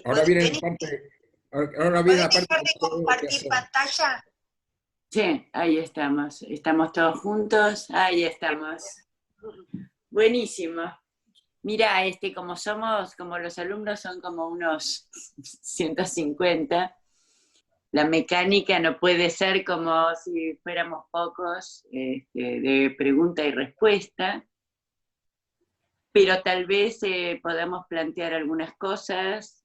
S2: Ahora viene la parte... Ahora viene la parte
S3: dejar de compartir pantalla?
S1: Sí, ahí estamos. Estamos todos juntos. Ahí estamos. Buenísimo. Mira, como los alumnos son como unos 150, la mecánica no puede ser como si fuéramos pocos, de pregunta y respuesta, pero tal vez podamos plantear algunas cosas,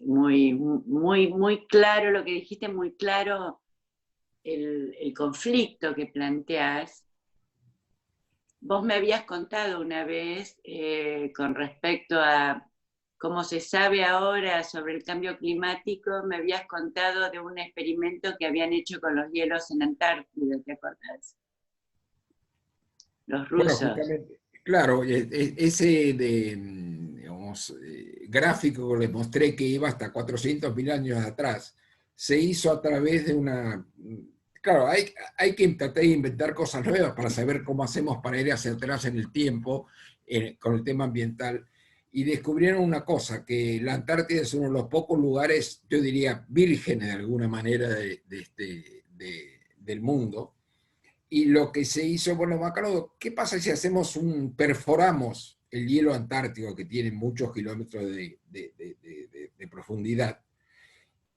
S1: muy claro lo que dijiste, muy claro el conflicto que planteás. Vos me habías contado una vez con respecto a cómo se sabe ahora sobre el cambio climático, me habías contado de un experimento que habían hecho con los hielos en Antártida, ¿te acordás? Los rusos.
S2: Bueno, justamente, claro, ese digamos, gráfico que les mostré, que iba hasta 400.000 años atrás, se hizo a través de una... Claro, hay que tratar de inventar cosas nuevas para saber cómo hacemos para ir hacia atrás en el tiempo, con el tema ambiental, y descubrieron una cosa, que la Antártida es uno de los pocos lugares, yo diría, vírgenes de alguna manera del mundo. Y lo que se hizo, bueno, Macaro, ¿qué pasa si hacemos perforamos el hielo antártico, que tiene muchos kilómetros de profundidad,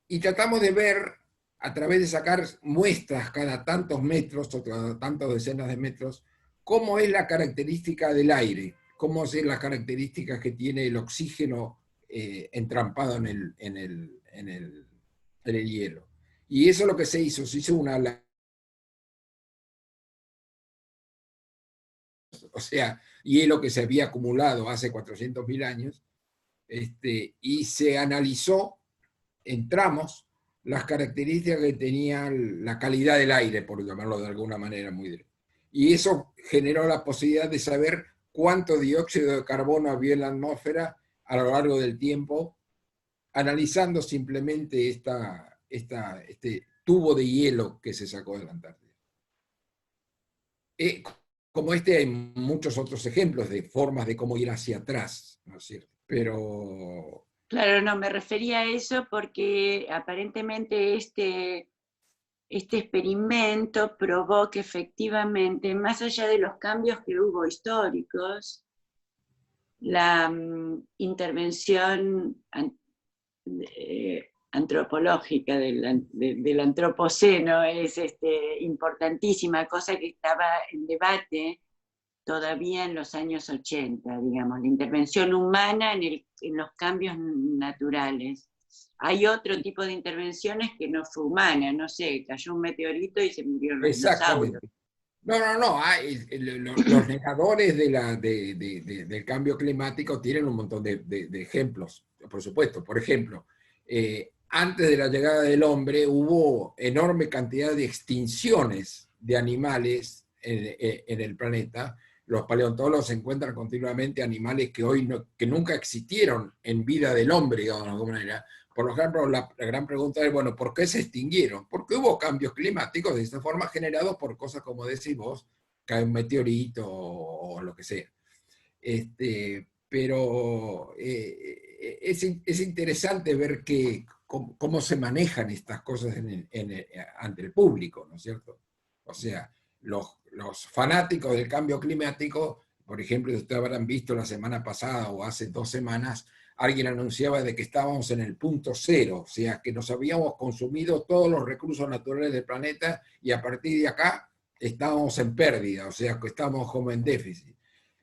S2: y tratamos de ver, a través de sacar muestras cada tantos metros o cada tantas decenas de metros, cómo es la característica del aire, cómo es las características que tiene el oxígeno entrampado en el hielo? Y eso es lo que se hizo una... O sea, hielo que se había acumulado hace 400.000 años, y se analizó en tramos las características que tenía la calidad del aire, por llamarlo de alguna manera muy directa. Y eso generó la posibilidad de saber cuánto dióxido de carbono había en la atmósfera a lo largo del tiempo, analizando simplemente este tubo de hielo que se sacó de la Antártida. Como hay muchos otros ejemplos de formas de cómo ir hacia atrás, ¿no es cierto? Pero...
S1: Claro, no, me refería a eso porque aparentemente este experimento probó que efectivamente, más allá de los cambios que hubo históricos, la intervención antropológica del antropoceno es importantísima, cosa que estaba en debate todavía en los años 80, digamos, la intervención humana en los cambios naturales. Hay otro tipo de intervenciones que no fue humana, no sé, cayó un meteorito y se murieron los dinosaurios.
S2: No. Los negadores del cambio climático tienen un montón de ejemplos, por supuesto. Por ejemplo, antes de la llegada del hombre hubo enorme cantidad de extinciones de animales en el planeta. Los paleontólogos encuentran continuamente animales que que nunca existieron en vida del hombre, digamos, de alguna manera. Por ejemplo, la gran pregunta es, bueno, ¿por qué se extinguieron? Porque hubo cambios climáticos de esta forma generados por cosas como decís vos, cae un meteorito o lo que sea. Pero es interesante ver cómo se manejan estas cosas ante el público, ¿no es cierto? O sea, los fanáticos del cambio climático, por ejemplo, ustedes habrán visto la semana pasada o hace 2 semanas, alguien anunciaba de que estábamos en el punto cero, o sea, que nos habíamos consumido todos los recursos naturales del planeta y a partir de acá estábamos en pérdida, o sea, que estábamos como en déficit.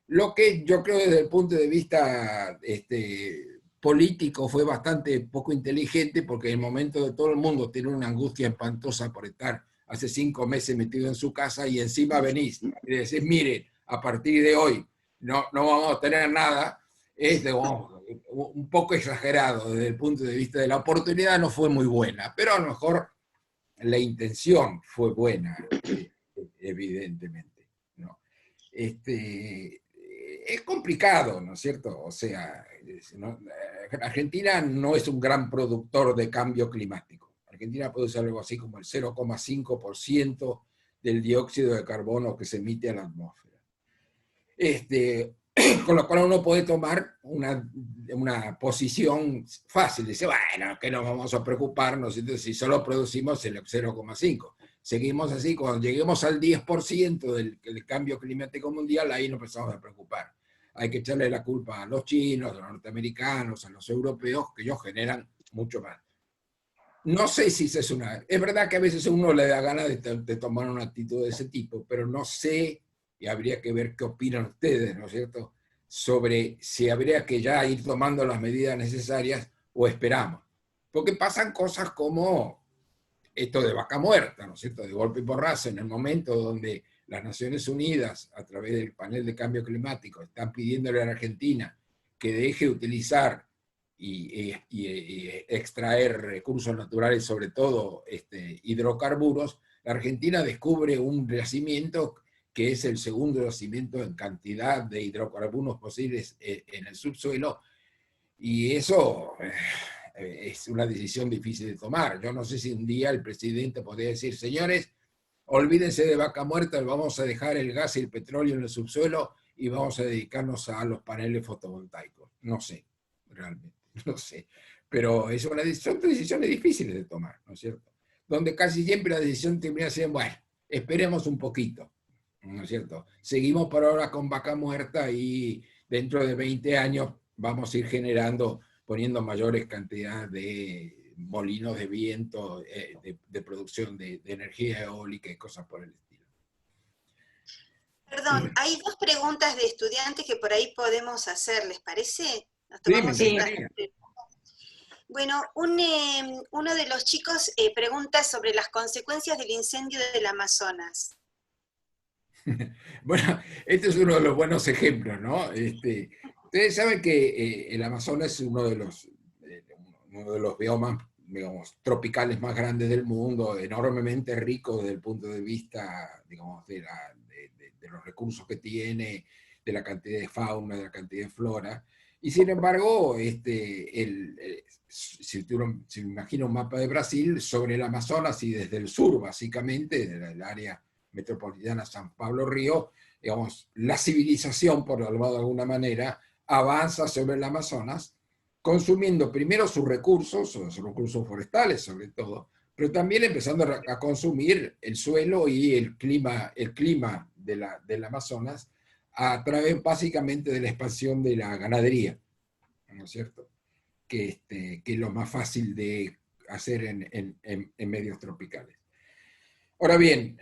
S2: Lo que yo creo desde el punto de vista político fue bastante poco inteligente, porque en el momento de todo el mundo tiene una angustia espantosa por estar hace 5 meses metido en su casa y encima venís y decís, mire, a partir de hoy no vamos a tener nada, es un poco exagerado desde el punto de vista de la oportunidad, no fue muy buena, pero a lo mejor la intención fue buena, evidentemente, ¿no? Es complicado, ¿no es cierto? O sea, Argentina no es un gran productor de cambio climático. Argentina produce algo así como el 0,5% del dióxido de carbono que se emite a la atmósfera. Con lo cual uno puede tomar una posición fácil, dice, bueno, que nos vamos a preocuparnos si solo producimos el 0,5%. Seguimos así, cuando lleguemos al 10% del cambio climático mundial, ahí nos empezamos a preocupar. Hay que echarle la culpa a los chinos, a los norteamericanos, a los europeos, que ellos generan mucho más. No sé si es una... Es verdad que a veces a uno le da ganas de tomar una actitud de ese tipo, pero no sé, y habría que ver qué opinan ustedes, ¿no es cierto?, sobre si habría que ya ir tomando las medidas necesarias o esperamos. Porque pasan cosas como esto de vaca muerta, ¿no es cierto?, de golpe y porrazo, en el momento donde las Naciones Unidas, a través del panel de cambio climático, están pidiéndole a la Argentina que deje de utilizar y extraer recursos naturales, sobre todo hidrocarburos, la Argentina descubre un yacimiento que es el segundo yacimiento en cantidad de hidrocarburos posibles en el subsuelo, y eso es una decisión difícil de tomar. Yo no sé si un día el presidente podría decir, señores, olvídense de vaca muerta, vamos a dejar el gas y el petróleo en el subsuelo y vamos a dedicarnos a los paneles fotovoltaicos. No sé, realmente, no sé. Pero son decisiones difíciles de tomar, ¿no es cierto? Donde casi siempre la decisión termina siendo, bueno, esperemos un poquito, ¿no es cierto? Seguimos por ahora con vaca muerta y dentro de 20 años vamos a ir poniendo mayores cantidades de molinos de viento, de producción de energía eólica y cosas por el estilo.
S3: Perdón, hay 2 preguntas de estudiantes que por ahí podemos hacer, ¿les parece? Nos
S2: tomamos
S3: Bueno, uno de los chicos pregunta sobre las consecuencias del incendio del Amazonas.
S2: Bueno, este es uno de los buenos ejemplos, ¿no? Ustedes saben que el Amazonas es uno de los biomas, digamos, tropicales más grandes del mundo, enormemente rico desde el punto de vista, digamos, de los recursos que tiene, de la cantidad de fauna, de la cantidad de flora. Y sin embargo, si imagina un mapa de Brasil, sobre el Amazonas y desde el sur, básicamente, del área metropolitana San Pablo Río, digamos, la civilización, por hablarlo de alguna manera, avanza sobre el Amazonas, consumiendo primero sus recursos forestales sobre todo, pero también empezando a consumir el suelo y el clima del Amazonas a través básicamente de la expansión de la ganadería, ¿no es cierto? Que es lo más fácil de hacer en medios tropicales. Ahora bien,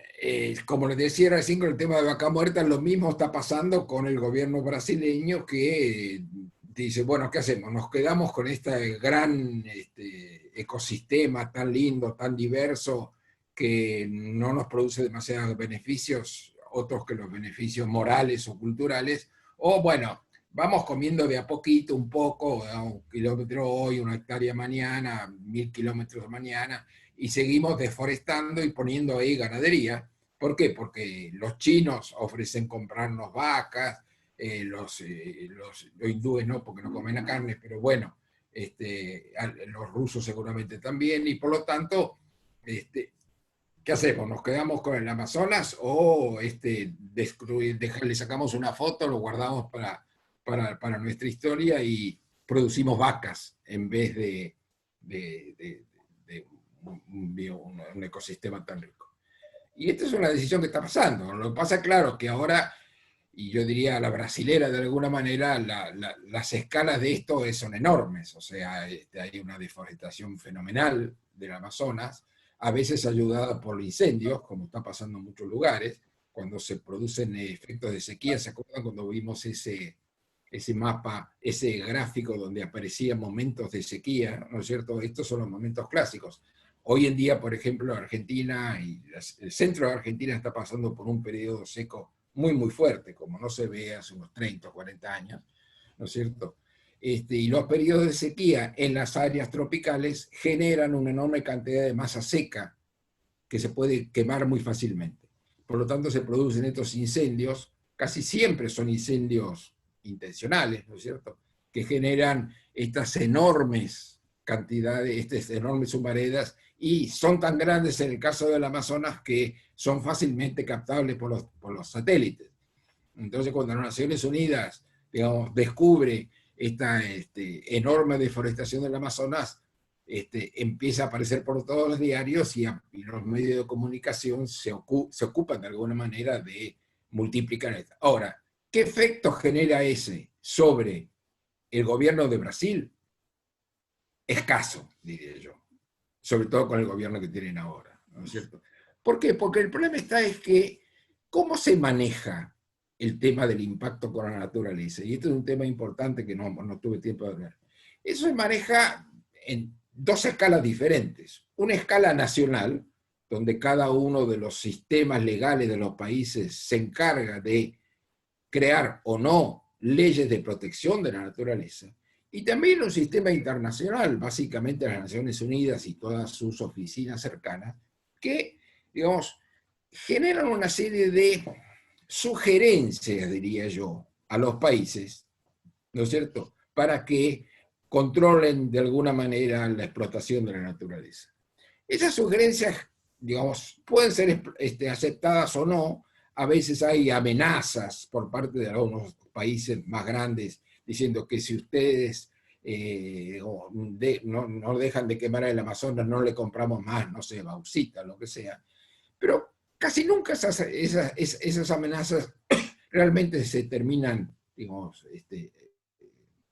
S2: como les decía recién con el tema de vaca muerta, lo mismo está pasando con el gobierno brasileño que dice, bueno, ¿qué hacemos? Nos quedamos con este gran ecosistema tan lindo, tan diverso, que no nos produce demasiados beneficios, otros que los beneficios morales o culturales, o bueno, vamos comiendo de a poquito, un poco, un kilómetro hoy, una hectárea mañana, 1000 kilómetros mañana, y seguimos deforestando y poniendo ahí ganadería. ¿Por qué? Porque los chinos ofrecen comprarnos vacas, los hindúes no, porque no comen la carne, pero bueno, los rusos seguramente también, y por lo tanto, ¿qué hacemos? ¿Nos quedamos con el Amazonas o le sacamos una foto, lo guardamos para nuestra historia y producimos vacas en vez de un ecosistema tan rico? Y esta es una decisión que está pasando. Lo que pasa, claro, que ahora, y yo diría la brasilera de alguna manera, las escalas de esto son enormes. O sea, hay una deforestación fenomenal del Amazonas, a veces ayudada por incendios, como está pasando en muchos lugares, cuando se producen efectos de sequía. ¿Se acuerdan cuando vimos ese mapa, ese gráfico donde aparecían momentos de sequía? ¿No es cierto? Estos son los momentos clásicos. Hoy en día, por ejemplo, Argentina y el centro de Argentina está pasando por un periodo seco muy, muy fuerte, como no se ve hace unos 30 o 40 años, ¿no es cierto? Y los periodos de sequía en las áreas tropicales generan una enorme cantidad de masa seca que se puede quemar muy fácilmente. Por lo tanto, se producen estos incendios, casi siempre son incendios intencionales, ¿no es cierto?, que generan estas enormes cantidades, estas enormes humaredas, y son tan grandes en el caso del Amazonas que son fácilmente captables por los satélites. Entonces, cuando las Naciones Unidas, digamos, descubre esta enorme deforestación del Amazonas, empieza a aparecer por todos los diarios y los medios de comunicación se ocupan de alguna manera de multiplicar esto. Ahora, ¿qué efecto genera ese sobre el gobierno de Brasil? Escaso, diría yo, sobre todo con el gobierno que tienen ahora, ¿no es cierto? ¿Por qué? Porque el problema es que, ¿cómo se maneja el tema del impacto con la naturaleza? Y esto es un tema importante que no tuve tiempo de ver. Eso se maneja en dos escalas diferentes. Una escala nacional, donde cada uno de los sistemas legales de los países se encarga de crear o no leyes de protección de la naturaleza. Y también un sistema internacional, básicamente las Naciones Unidas y todas sus oficinas cercanas, que, digamos, generan una serie de sugerencias, diría yo, a los países, ¿no es cierto?, para que controlen de alguna manera la explotación de la naturaleza. Esas sugerencias, digamos, pueden ser aceptadas o no. A veces hay amenazas por parte de algunos países más grandes diciendo que si ustedes no dejan de quemar el Amazonas, no le compramos más, no sé, bauxita, lo que sea. Pero casi nunca esas amenazas realmente se terminan, digamos,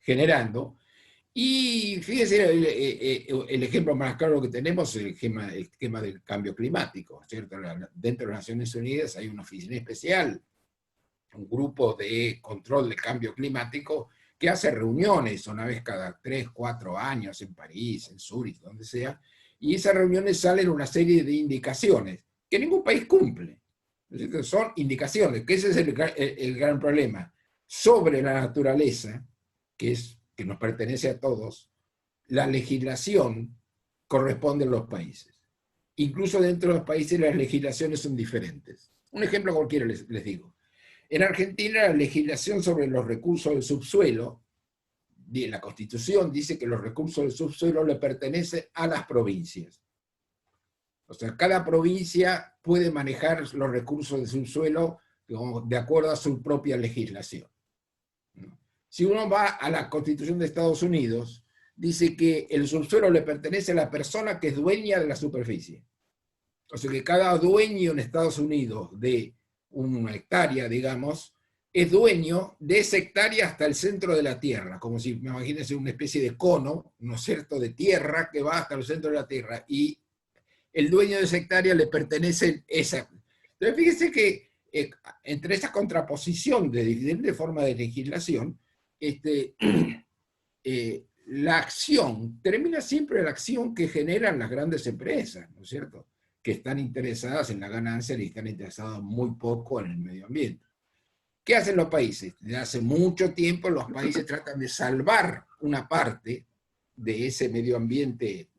S2: generando. Y fíjense, el ejemplo más claro que tenemos es el tema del cambio climático, ¿cierto? Dentro de las Naciones Unidas hay una oficina especial, un grupo de control del cambio climático que hace reuniones una vez cada 3, 4 años en París, en Zúrich, donde sea, y esas reuniones salen una serie de indicaciones que ningún país cumple. Son indicaciones, que ese es el gran problema. Sobre la naturaleza, que nos pertenece a todos, la legislación corresponde a los países. Incluso dentro de los países las legislaciones son diferentes. Un ejemplo cualquiera les digo. En Argentina la legislación sobre los recursos del subsuelo, la Constitución dice que los recursos del subsuelo le pertenecen a las provincias. O sea, cada provincia puede manejar los recursos del subsuelo de acuerdo a su propia legislación. Si uno va a la Constitución de Estados Unidos, dice que el subsuelo le pertenece a la persona que es dueña de la superficie. O sea que cada dueño en Estados Unidos de una hectárea, digamos, es dueño de esa hectárea hasta el centro de la tierra, como si, imagínense, una especie de cono, ¿no es cierto?, de tierra que va hasta el centro de la tierra, y el dueño de esa hectárea le pertenece esa. Entonces fíjense que entre esa contraposición de diferentes formas de legislación, la acción termina siempre la acción que generan las grandes empresas, ¿no es cierto?, que están interesadas en la ganancia y están interesadas muy poco en el medio ambiente. ¿Qué hacen los países? Desde hace mucho tiempo los países tratan de salvar una parte de ese medio ambiente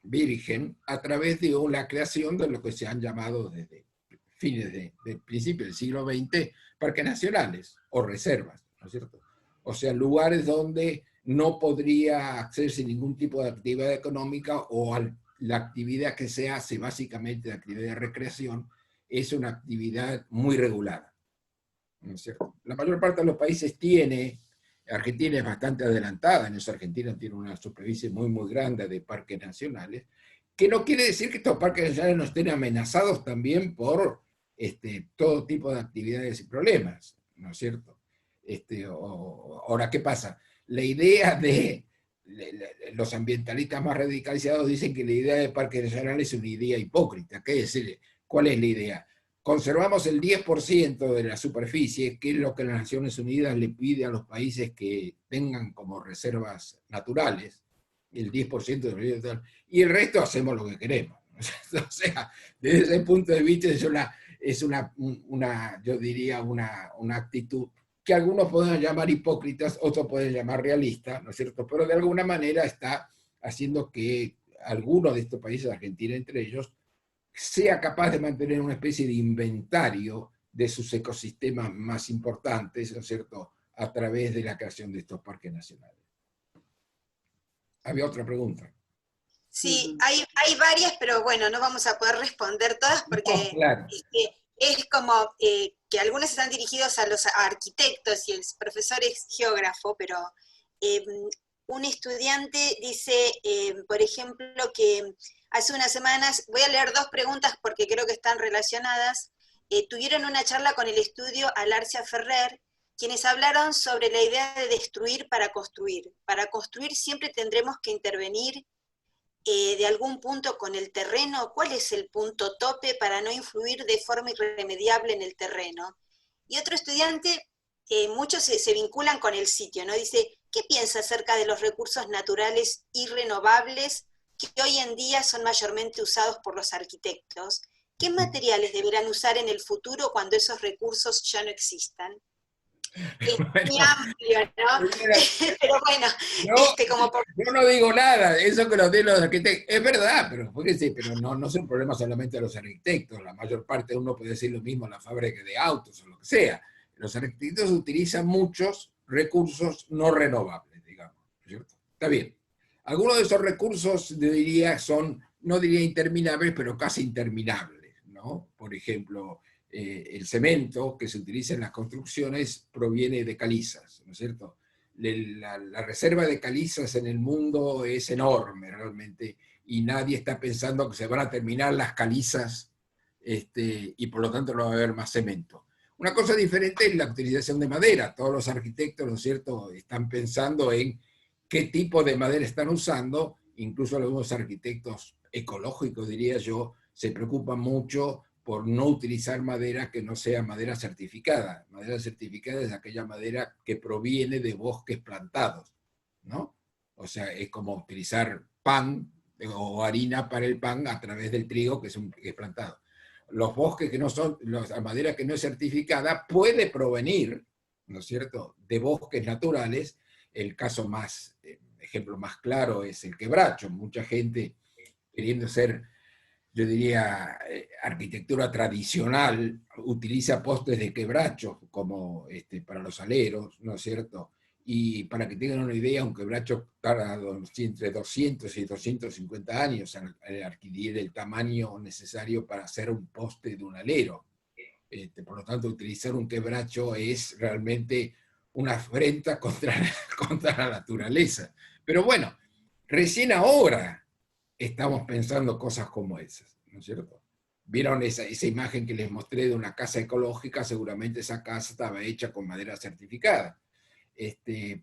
S2: virgen a través de la creación de lo que se han llamado desde fines del principio del siglo XX parques nacionales o reservas, ¿no es cierto? O sea, lugares donde no podría hacerse ningún tipo de actividad económica, o la actividad que se hace, básicamente la actividad de recreación, es una actividad muy regulada, ¿no es cierto? La mayor parte de los países Argentina es bastante adelantada en eso. Argentina tiene una superficie muy, muy grande de parques nacionales, que no quiere decir que estos parques nacionales no estén amenazados también por todo tipo de actividades y problemas, ¿no es cierto? Ahora, ¿qué pasa? La idea de los ambientalistas más radicalizados dicen que la idea de parques nacionales es una idea hipócrita. ¿Qué decir? ¿Cuál es la idea? Conservamos el 10% de la superficie, que es lo que las Naciones Unidas le pide a los países que tengan como reservas naturales, el 10% del PIB total, y el resto hacemos lo que queremos. O sea, desde ese punto de vista yo diría, una actitud que algunos pueden llamar hipócritas, otros pueden llamar realista, ¿no es cierto? Pero de alguna manera está haciendo que algunos de estos países, Argentina entre ellos, sea capaz de mantener una especie de inventario de sus ecosistemas más importantes, ¿no es cierto?, a través de la creación de estos parques nacionales. Había otra pregunta.
S3: Sí, hay varias, pero bueno, no vamos a poder responder todas porque
S2: No, claro.
S3: es como que algunos están dirigidos a los arquitectos y el profesor es geógrafo, pero un estudiante dice, por ejemplo, que hace unas semanas, voy a leer dos preguntas porque creo que están relacionadas, tuvieron una charla con el estudio Alarcia Ferrer, quienes hablaron sobre la idea de destruir para construir. Para construir siempre tendremos que intervenir de algún punto con el terreno. ¿Cuál es el punto tope para no influir de forma irremediable en el terreno? Y otro estudiante, muchos se vinculan con el sitio, ¿no? Dice, ¿qué piensa acerca de los recursos naturales y renovables que hoy en día son mayormente usados por los arquitectos? ¿Qué materiales deberán usar en el futuro cuando esos recursos ya no existan? Es muy amplio, ¿no? Pero bueno, como por...
S2: Yo no digo nada, eso que lo digo los arquitectos, es verdad, pero fíjense, pero no es un problema solamente de los arquitectos, la mayor parte uno puede decir lo mismo en la fábrica de autos o lo que sea. Los arquitectos utilizan muchos recursos no renovables, digamos, ¿cierto? Está bien. Algunos de esos recursos, yo diría, son, no diría interminables, pero casi interminables, ¿no? Por ejemplo, el cemento que se utiliza en las construcciones proviene de calizas, ¿no es cierto? La reserva de calizas en el mundo es enorme realmente, y nadie está pensando que se van a terminar las calizas y por lo tanto no va a haber más cemento. Una cosa diferente es la utilización de madera. Todos los arquitectos, ¿no es cierto?, están pensando en qué tipo de madera están usando. Incluso algunos arquitectos ecológicos, diría yo, se preocupan mucho por no utilizar madera que no sea madera certificada. Madera certificada es aquella madera que proviene de bosques plantados, ¿no? O sea, es como utilizar pan o harina para el pan a través del trigo que es plantado. Los bosques que no son, la madera que no es certificada puede provenir, ¿no es cierto?, de bosques naturales. El caso más, ejemplo más claro es el quebracho. Mucha gente queriendo ser, yo diría, arquitectura tradicional, utiliza postes de quebracho como para los aleros, ¿no es cierto? Y para que tengan una idea, un quebracho tarda entre 200 y 250 años en adquirir el tamaño necesario para hacer un poste de un alero. Por lo tanto, utilizar un quebracho es realmente una afrenta contra la naturaleza. Pero bueno, recién ahora estamos pensando cosas como esas, ¿no es cierto? Vieron esa imagen que les mostré de una casa ecológica, seguramente esa casa estaba hecha con madera certificada.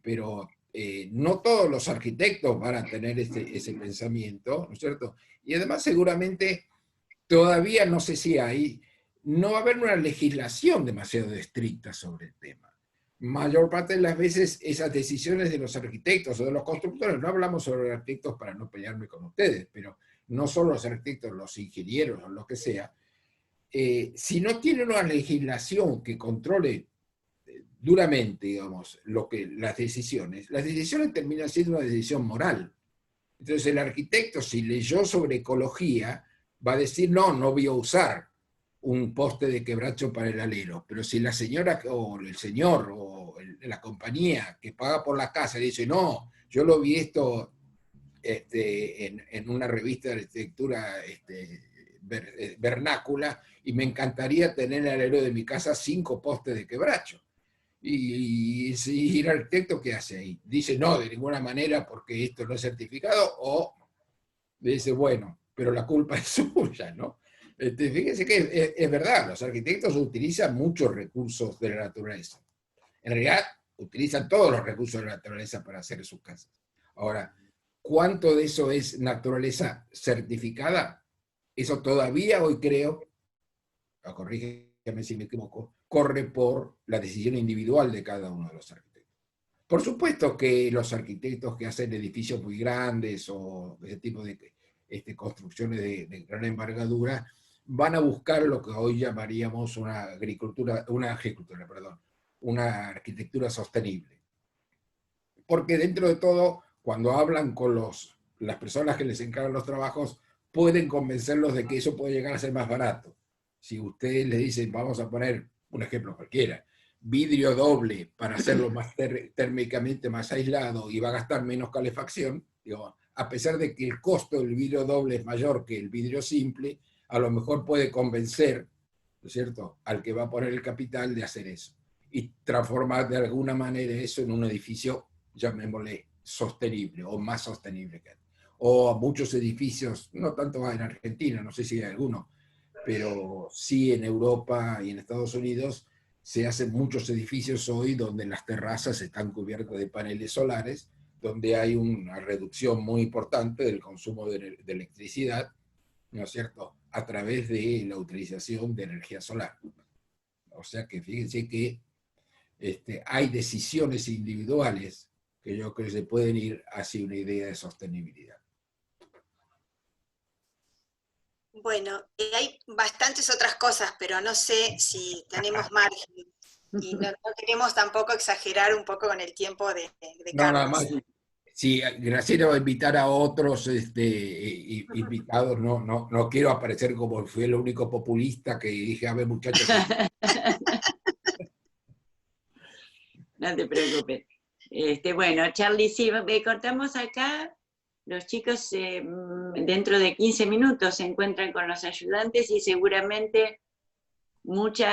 S2: Pero no todos los arquitectos van a tener ese pensamiento, ¿no es cierto? Y además seguramente todavía no sé si no va a haber una legislación demasiado estricta sobre el tema. Mayor parte de las veces esas decisiones de los arquitectos o de los constructores, no hablamos sobre arquitectos para no pelearme con ustedes, pero no solo los arquitectos, los ingenieros o lo que sea, si no tienen una legislación que controle duramente, digamos, las decisiones terminan siendo una decisión moral. Entonces el arquitecto, si leyó sobre ecología, va a decir, no voy a usar un poste de quebracho para el alero. Pero si la señora o el señor o la compañía que paga por la casa dice, no, yo lo vi esto en una revista de arquitectura vernácula y me encantaría tener en el alero de mi casa 5 postes de quebracho. Y el arquitecto, ¿qué hace ahí? Dice, no, de ninguna manera porque esto no es certificado, o dice, bueno, pero la culpa es suya, ¿no? Fíjense que es verdad, los arquitectos utilizan muchos recursos de la naturaleza. En realidad, utilizan todos los recursos de la naturaleza para hacer sus casas. Ahora, ¿cuánto de eso es naturaleza certificada? Eso todavía hoy creo, corrígeme si me equivoco, corre por la decisión individual de cada uno de los arquitectos. Por supuesto que los arquitectos que hacen edificios muy grandes o ese tipo de construcciones de gran envergadura van a buscar lo que hoy llamaríamos una arquitectura sostenible. Porque dentro de todo, cuando hablan con las personas que les encargan los trabajos, pueden convencerlos de que eso puede llegar a ser más barato. Si ustedes les dicen, vamos a poner un ejemplo cualquiera, vidrio doble para hacerlo más térmicamente más aislado y va a gastar menos calefacción, digo, a pesar de que el costo del vidrio doble es mayor que el vidrio simple, a lo mejor puede convencer, ¿no es cierto?, al que va a poner el capital de hacer eso y transformar de alguna manera eso en un edificio, llamémosle, sostenible o más sostenible que antes. O a muchos edificios, no tanto en Argentina, no sé si hay alguno, pero sí en Europa y en Estados Unidos se hacen muchos edificios hoy donde las terrazas están cubiertas de paneles solares, donde hay una reducción muy importante del consumo de electricidad, ¿no es cierto?, a través de la utilización de energía solar. O sea que fíjense que hay decisiones individuales que yo creo que se pueden ir hacia una idea de sostenibilidad.
S3: Bueno, hay bastantes otras cosas, pero no sé si tenemos margen. Y no queremos tampoco exagerar un poco con el tiempo de
S2: No, nada
S3: Carlos.
S2: más. Si Graciela va a invitar a otros invitados, no quiero aparecer como fui el único populista que dije, a ver, muchachos.
S1: No te preocupes. Bueno, Charlie, sí, cortamos acá. Los chicos dentro de 15 minutos se encuentran con los ayudantes y seguramente muchas